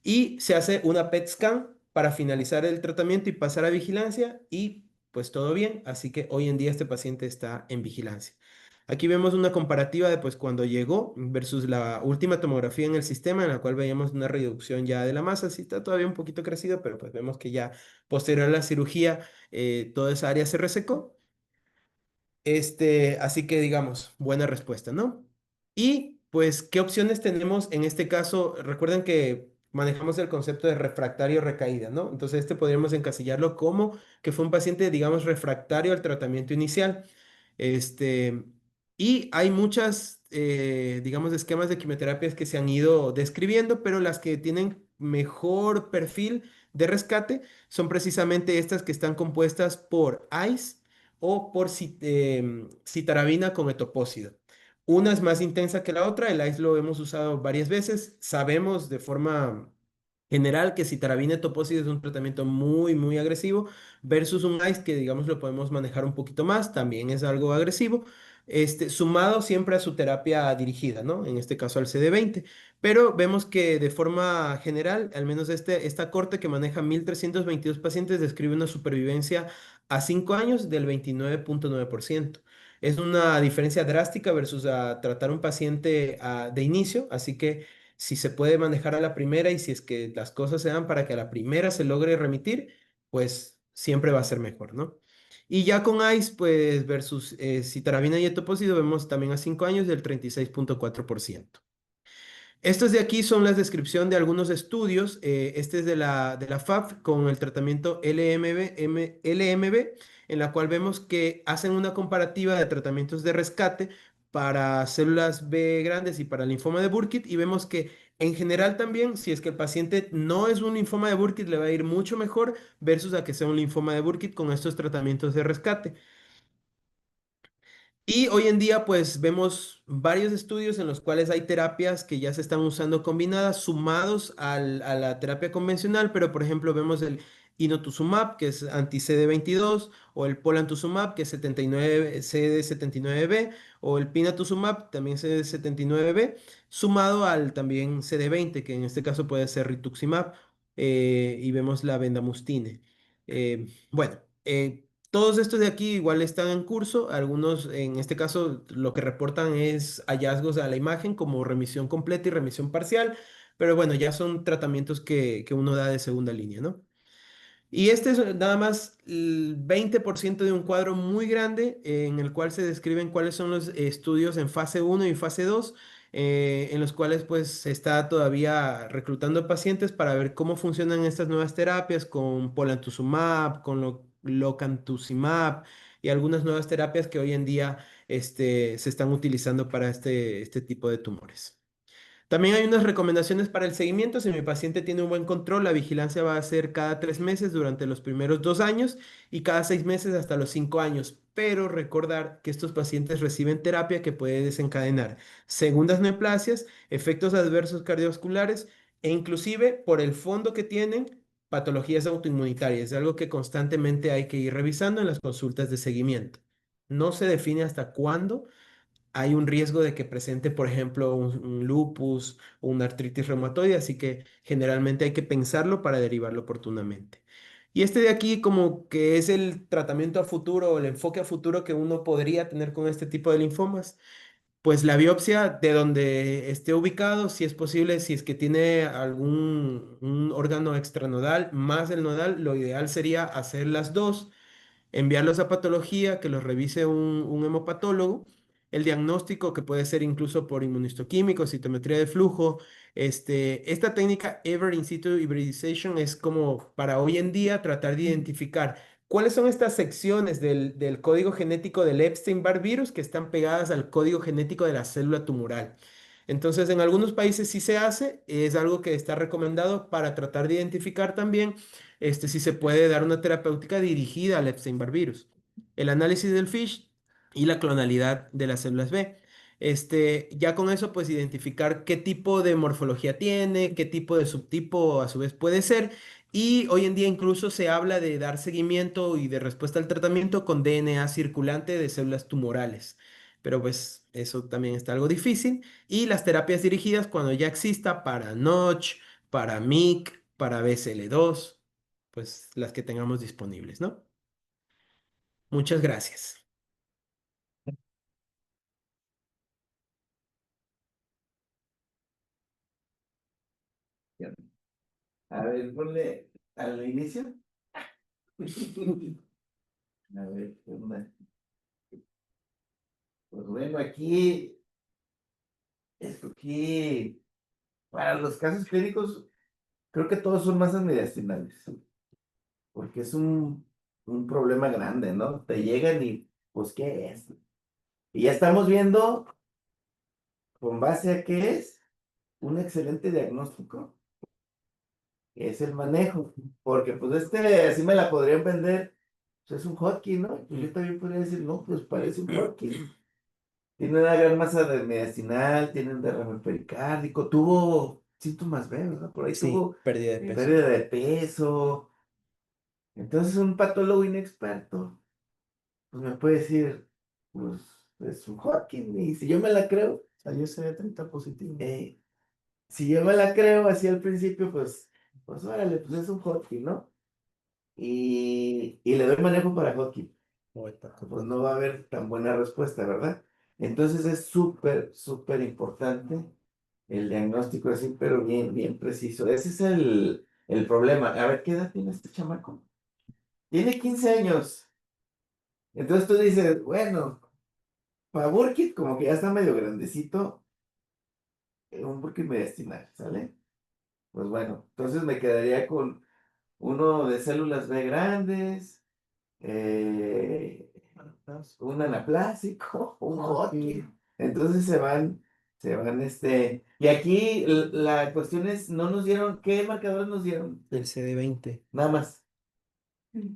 y se hace una PET scan para finalizar el tratamiento y pasar a vigilancia, y pues todo bien. Así que hoy en día este paciente está en vigilancia. Aquí vemos una comparativa de pues cuando llegó versus la última tomografía en el sistema, en la cual veíamos una reducción ya de la masa. Sí está todavía un poquito crecido, pero pues vemos que ya posterior a la cirugía toda esa área se resecó. Así que digamos, buena respuesta, ¿no? Y pues, ¿qué opciones tenemos en este caso? Recuerden que manejamos el concepto de refractario recaída, ¿no? Entonces, podríamos encasillarlo como que fue un paciente, digamos, refractario al tratamiento inicial. Este, y hay muchas, digamos, esquemas de quimioterapias que se han ido describiendo, pero las que tienen mejor perfil de rescate son precisamente estas que están compuestas por ICE o por citarabina con etopósido. Una es más intensa que la otra, el ICE lo hemos usado varias veces, sabemos de forma general que citarabina etopósido es un tratamiento muy, muy agresivo, versus un ICE que digamos lo podemos manejar un poquito más, también es algo agresivo, sumado siempre a su terapia dirigida, ¿no? En este caso al CD20. Pero vemos que de forma general, al menos esta corte que maneja 1.322 pacientes describe una supervivencia a 5 años del 29.9%. Es una diferencia drástica versus a tratar un paciente de inicio, así que si se puede manejar a la primera, y si es que las cosas se dan para que a la primera se logre remitir, pues siempre va a ser mejor, ¿no? Y ya con ICE, pues versus citarabina y etoposide, vemos también a 5 años del 36,4%. Estos de aquí son la descripción de algunos estudios. Este es de la FAF con el tratamiento LMB, en la cual vemos que hacen una comparativa de tratamientos de rescate para células B grandes y para linfoma de Burkitt. Y vemos que en general también, si es que el paciente no es un linfoma de Burkitt, le va a ir mucho mejor versus a que sea un linfoma de Burkitt con estos tratamientos de rescate. Y hoy en día, pues vemos varios estudios en los cuales hay terapias que ya se están usando combinadas, sumados a la terapia convencional, pero por ejemplo vemos el inotuzumab, que es anti-CD22, o el polantumab, que es 79, CD79B, o el pinatuzumab, también CD79B, sumado al también CD20, que en este caso puede ser rituximab, y vemos la bendamustine. Bueno. Todos estos de aquí igual están en curso. Algunos, en este caso, lo que reportan es hallazgos a la imagen como remisión completa y remisión parcial, pero bueno, ya son tratamientos que uno da de segunda línea, ¿no? Y este es nada más el 20% de un cuadro muy grande en el cual se describen cuáles son los estudios en fase uno y fase 2, en los cuales pues se está todavía reclutando pacientes para ver cómo funcionan estas nuevas terapias con polantumab, con locantuzumab y algunas nuevas terapias que hoy en día se están utilizando para este tipo de tumores. También hay unas recomendaciones para el seguimiento. Si mi paciente tiene un buen control, la vigilancia va a ser cada 3 meses durante los primeros 2 años y cada 6 meses hasta los 5 años. Pero recordar que estos pacientes reciben terapia que puede desencadenar segundas neoplasias, efectos adversos cardiovasculares e inclusive por el fondo que tienen, patologías autoinmunitarias. Es algo que constantemente hay que ir revisando en las consultas de seguimiento. No se define hasta cuándo hay un riesgo de que presente, por ejemplo, un lupus o una artritis reumatoide, así que generalmente hay que pensarlo para derivarlo oportunamente. Y este de aquí como que es el tratamiento a futuro o el enfoque a futuro que uno podría tener con este tipo de linfomas. Pues la biopsia de donde esté ubicado, si es posible, si es que tiene algún un órgano extranodal más el nodal, lo ideal sería hacer las dos, enviarlos a patología, que los revise un hemopatólogo, el diagnóstico que puede ser incluso por inmunistoquímico, citometría de flujo. Esta técnica Ever in situ hybridization es como para hoy en día tratar de identificar cuáles son estas secciones del código genético del Epstein-Barr virus que están pegadas al código genético de la célula tumoral. Entonces, en algunos países sí se hace, es algo que está recomendado para tratar de identificar también si se puede dar una terapéutica dirigida al Epstein-Barr virus. El análisis del FISH y la clonalidad de las células B. Ya con eso, pues identificar qué tipo de morfología tiene, qué tipo de subtipo a su vez puede ser. Y hoy en día incluso se habla de dar seguimiento y de respuesta al tratamiento con DNA circulante de células tumorales. Pero pues eso también está algo difícil. Y las terapias dirigidas cuando ya exista para Notch, para MYC, para BCL2, pues las que tengamos disponibles, ¿no? Muchas gracias. A ver, ponle al inicio. A ver, ¿qué onda? Pues bueno, aquí escogí para los casos clínicos, creo que todos son masas mediastinales, porque es un problema grande, ¿no? Te llegan y, pues, ¿qué es? Y ya estamos viendo, con base a qué es, un excelente diagnóstico, que es el manejo, porque pues así me la podrían vender, pues es un Hodgkin, ¿no? Y yo también podría decir, no, pues parece un Hodgkin. Tiene una gran masa de mediastinal, tiene un derrame pericárdico, tuvo síntomas B, ¿verdad? Por ahí Sí, tuvo pérdida de peso. pérdida de peso. Entonces un patólogo inexperto, pues me puede decir, pues es un Hodgkin, y si yo me la creo, Salió CD30 positivo. si yo me la creo así al principio, pues órale, pues es un Hodgkin, ¿no? Y le doy manejo para Hodgkin, pues no va a haber tan buena respuesta, ¿verdad? Entonces es súper, súper importante el diagnóstico así, pero bien, bien preciso. Ese es el problema. A ver, ¿qué edad tiene este chamaco? Tiene 15 años. Entonces tú dices, bueno, para Burkitt como que ya está medio grandecito, un Burkitt mediastinal, ¿sale? Pues bueno, entonces me quedaría con uno de células B grandes, eh, un anaplásico, un Hodgkin. Entonces y aquí la cuestión es, no nos dieron, ¿qué marcadores nos dieron? El CD20. Nada más.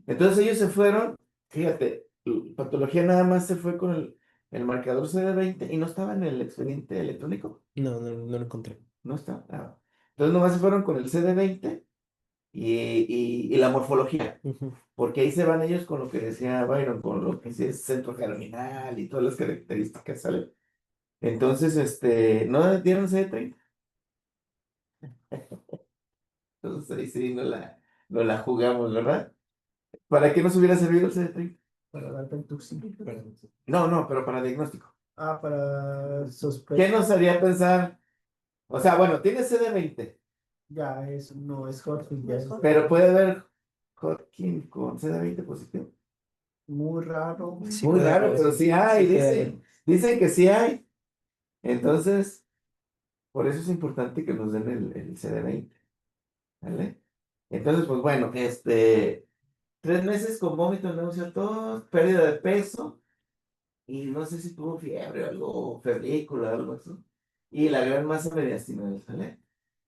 Entonces ellos se fueron, fíjate, patología nada más se fue con el marcador CD20 y no estaba en el expediente electrónico, No, no, no lo encontré. no está. Entonces nomás se fueron con el CD20 y la morfología, Ujú. porque ahí se van ellos con lo que decía Byron, con lo que sí es centro germinal y todas las características, ¿sale? Entonces, no dieron CD30. Entonces ahí sí no la jugamos, ¿verdad? ¿Para qué nos hubiera servido el CD30? Para dar intoxicación. No, no, pero para diagnóstico. Ah, para ¿Qué sospechar. nos haría pensar? O sea, bueno, tiene CD20, Ya es, no es Hodgkin, ya es pero puede haber Hodgkin con CD20 positivo. muy raro. Sí Muy puede raro, haber, pero sí hay, sí puede haber. dicen que sí hay. Entonces, por eso es importante que nos den el CD20, ¿vale? Entonces, pues bueno, 3 meses con vómito, náusea, tos, pérdida de peso, y no sé si tuvo fiebre o algo, febrícula o algo así. Y la gran masa mediastinal, ¿sale?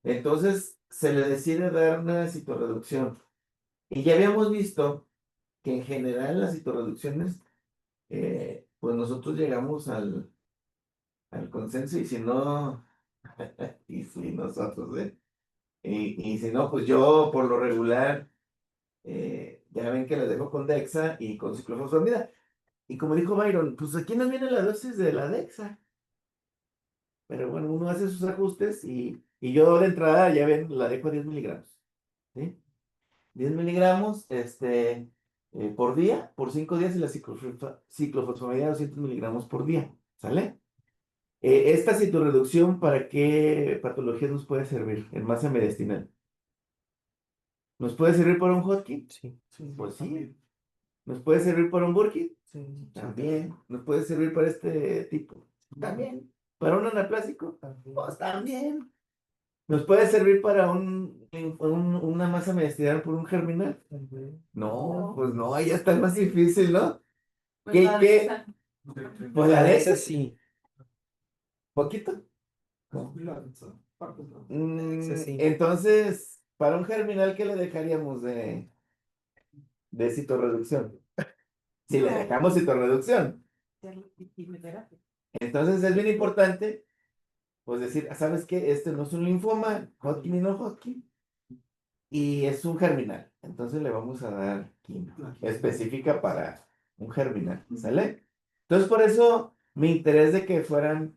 Entonces, se le decide dar una citorreducción. Y ya habíamos visto que en general las citorreducciones, pues nosotros llegamos al consenso, y si no, y si nosotros, y si no, pues yo por lo regular, ya ven que le dejo con Dexa y con ciclofosfamida. Y como dijo Byron, pues aquí nos viene la dosis de la Dexa. Pero bueno, uno hace sus ajustes y yo de entrada, ya ven, la dejo a 10 miligramos. ¿Sí? 10 miligramos por día, por 5 días, y la ciclofosfamida 200 miligramos por día. ¿Sale? Esta citorreducción, ¿para qué patologías nos puede servir en masa mediastinal? ¿Nos puede servir para un Hodgkin? Sí. Sí, Pues sí. también. ¿Nos puede servir para un Burkitt? Sí, También. ¿Nos puede servir para este tipo? También. ¿Para un anaplásico? también. Pues también. ¿Nos puede servir para una masa mediastinal por un germinal? También. No, pues no, ahí ya está más difícil, ¿no? Pues ¿Qué, la qué? Alexa. Pues la Para de esa ese, sí. poquito. Esa sí. Entonces, para un germinal, ¿qué le dejaríamos de citorreducción? Si le dejamos citorreducción. Entonces es bien importante, pues decir, ¿sabes qué? Este no es un linfoma, Hodgkin y no Hodgkin, y es un germinal. Entonces le vamos a dar quimio específica para un germinal, ¿sale? Entonces por eso mi interés de que fueran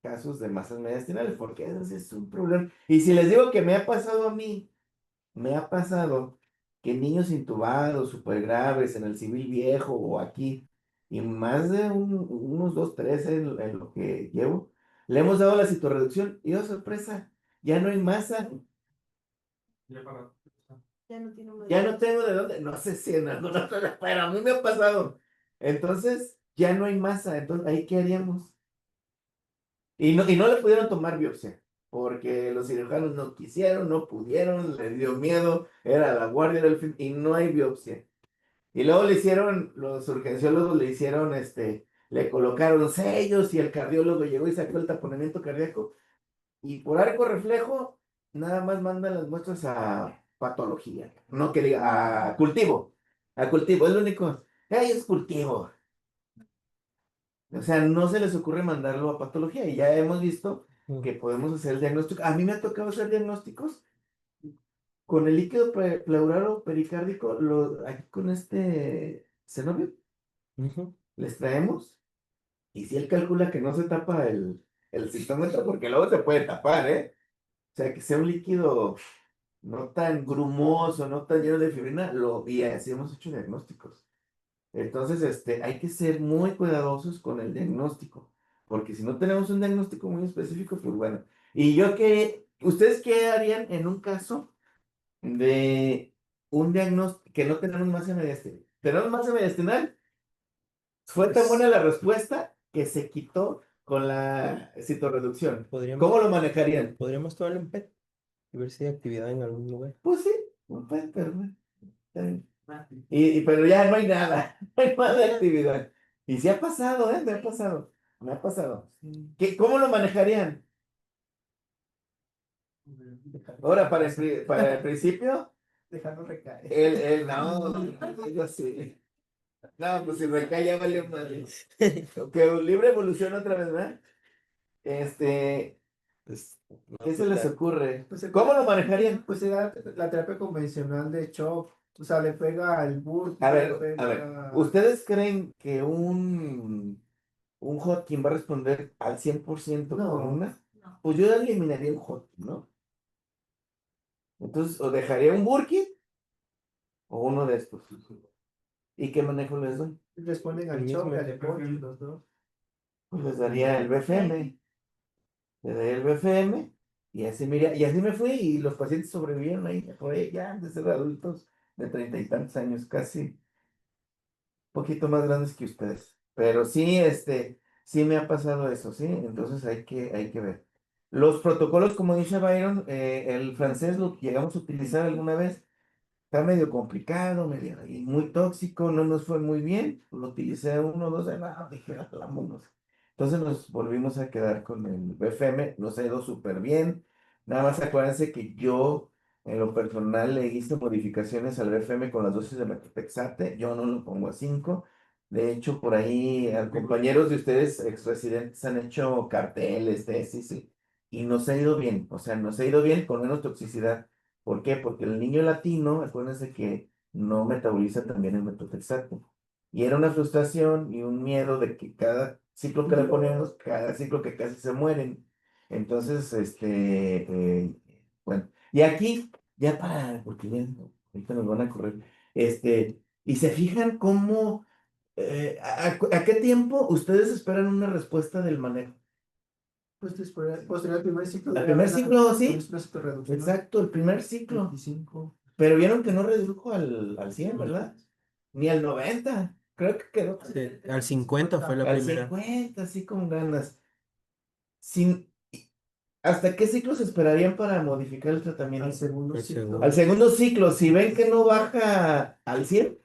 casos de masas mediastinales, porque ese es un problema. Y si les digo que me ha pasado a mí, me ha pasado que niños intubados, súper graves, en el civil viejo o aquí, y más de unos 2, 3 en lo que llevo, le hemos dado la citorreducción y, oh sorpresa, ya no hay masa, ya no tengo de dónde, no sé si en alguna otra, pero a mí me ha pasado. Entonces, ya no hay masa, entonces, ¿ahí qué haríamos? Y no le pudieron tomar biopsia, porque los cirujanos no quisieron, no pudieron, les dio miedo, era la guardia del fin, y no hay biopsia. Y luego le hicieron, los urgenciólogos le hicieron, le colocaron sellos, y el cardiólogo llegó y sacó el taponamiento cardíaco, y por arco reflejo, nada más mandan las muestras a patología, no que diga, a cultivo, es lo único, ¡ay, es cultivo! O sea, no se les ocurre mandarlo a patología, y ya hemos visto que podemos hacer el diagnóstico. A mí me ha tocado hacer diagnósticos con el líquido pleural o pericárdico, aquí con este cenobio, Ujú. les traemos, y si él calcula que no se tapa el citómetro, porque luego se puede tapar, ¿eh? O sea, que sea un líquido no tan grumoso, no tan lleno de fibrina, y así hemos hecho diagnósticos. Entonces, hay que ser muy cuidadosos con el diagnóstico, porque si no tenemos un diagnóstico muy específico, pues bueno. ¿Ustedes qué harían en un caso de un diagnóstico que no tenemos masa mediastinal? Tenemos masa mediastinal Fue tan Pues, buena la respuesta que se quitó con la citorreducción. podríamos, ¿Cómo lo manejarían? podríamos tomarle un PET y ver si hay actividad en algún lugar. Pues sí, pues, pero, está bien. Pero ya no hay nada, no hay nada de actividad. Y sí ha pasado, ¿eh? Me ha pasado, me ha pasado. ¿Cómo lo manejarían? Ahora, para el principio, Dejarlo recaer. no, yo sí. No, pues si recae ya valió madre. Que libre evolución otra vez, ¿verdad? Pues, no, ¿Qué se pues, les ocurre? Pues se ¿Cómo puede- lo manejarían? Pues se da la terapia convencional de shock. O sea, le pega el burp, A le ver, pega. ¿ustedes creen que un Hodgkin va a responder al 100% con No, una? Pues yo eliminaría un Hodgkin, ¿no? Entonces, o dejaría un Burkin o uno de estos. ¿Y qué manejo les doy? responden el al mismo shock, al efecto. EPOC, los dos. Pues les daría el BFM. Le daría el BFM y así me fui y los pacientes sobrevivieron ahí, por ahí ya, de ser adultos de 30 y tantos años, casi poquito más grandes que ustedes. Pero sí, sí me ha pasado eso, ¿sí? Entonces hay que ver. Los protocolos, como dice Byron, el francés lo llegamos a utilizar alguna vez. Está medio complicado, medio y muy tóxico, no nos fue muy bien. Lo utilicé uno, dos, no, dije, "Ah, vámonos". Entonces nos volvimos a quedar con el BFM, nos ha ido súper bien. Nada más acuérdense que yo, en lo personal, le hice modificaciones al BFM con las dosis de methotrexate. Yo no lo pongo a 5. De hecho, por ahí, compañeros de ustedes, exresidentes, han hecho carteles, tesis, y nos ha ido bien. O sea, nos ha ido bien con menos toxicidad. ¿Por qué? Porque el niño latino, acuérdense que no metaboliza también el metotrexato. Y era una frustración y un miedo de que cada ciclo que le ponemos, cada ciclo que casi se mueren. Entonces, bueno, y aquí, ya para, porque ya, ahorita nos van a correr, y se fijan cómo, a qué tiempo ustedes esperan una respuesta del manejo. Pues después, posterior al primer ciclo Al de primer ciclo, con sí, una reducción. exacto, el primer ciclo. 25. Pero vieron que no redujo al 100, ¿verdad? Ni al 90. Creo que quedó Sí, al 50 fue la al primera. 50, así con ganas. Sin, ¿hasta qué ciclo se esperarían para modificar el tratamiento? Al segundo El ciclo. Al segundo. segundo ciclo, si ven que no baja al 100,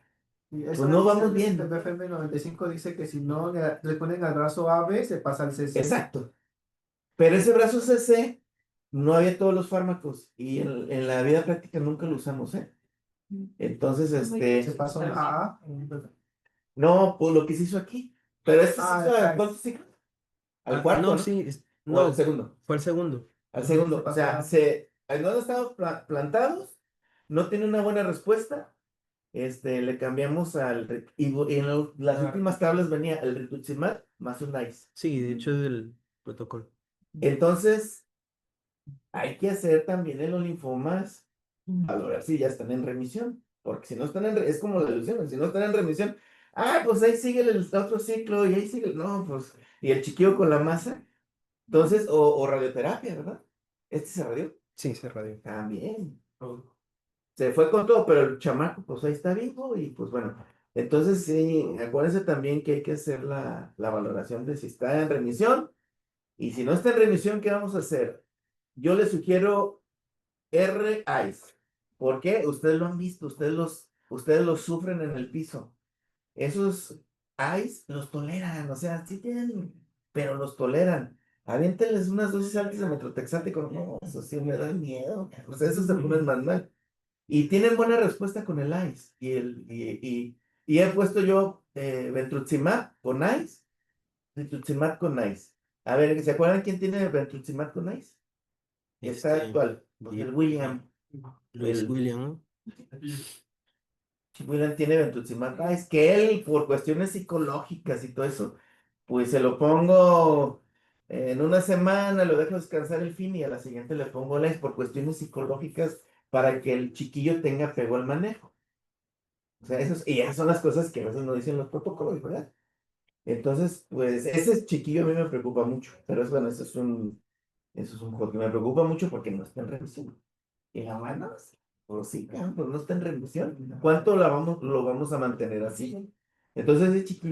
Y pues eso no dice vamos el bien. BFM 95 dice que si no le ponen al brazo AB, se pasa al CC. Exacto. Pero ese brazo CC no había todos los fármacos y en la vida práctica nunca lo usamos, ¿eh? Entonces, Se pasa a AA. no, pues lo que se hizo aquí. Pero este se hizo ¿a acá cuántos es. ciclos? Al cuarto, No, ¿no? sí, O al no, segundo. fue el segundo. Al Se segundo. O pasa sea, a. en donde estaban plantados, no tiene una buena respuesta. Le cambiamos y en las últimas tablas venía el rituximab más un ICE. Sí, de hecho es del protocolo. Entonces, hay que hacer también en los linfomas, valorar si ya están en remisión. Porque si no están es como la leucemia, si no están en remisión, pues ahí sigue el otro ciclo y ahí sigue, no, pues, y el chiquillo con la masa. Entonces, o radioterapia, ¿verdad? Se radió Sí, se radió. también. Se fue con todo, pero el chamaco, pues ahí está vivo y pues bueno. Entonces, sí, acuérdense también que hay que hacer la valoración de si está en remisión y si no está en remisión, ¿qué vamos a hacer? Yo les sugiero R-ICE. ¿Por qué? Ustedes lo han visto, ustedes los sufren en el piso. Esos ICE los toleran, o sea, sí tienen, pero los toleran. Aviéntenles unas dosis altas de metrotexate con, no, eso sí me da miedo. O sea, eso se ponen más mal. Y tienen buena respuesta con el ICE. Y he puesto yo Ventruximab con ICE, Ventruximab con ICE. A ver, ¿se acuerdan quién tiene Ventruximab con ICE? Está actual, el William. Luis El William, ¿no? William tiene Ventruximab ICE, que él, por cuestiones psicológicas y todo eso, pues se lo pongo en una semana, lo dejo descansar el fin y a la siguiente le pongo el ICE por cuestiones psicológicas para que el chiquillo tenga apego al manejo. O sea, y esas son las cosas que a veces no dicen los protocolos, ¿verdad? Entonces, pues, ese chiquillo a mí me preocupa mucho, pero es bueno, eso es un juego que me preocupa mucho porque no está en revisión. Y la mano, pues sí, pues no está en revisión. ¿Cuánto lo vamos a mantener así? Entonces, ese chiquillo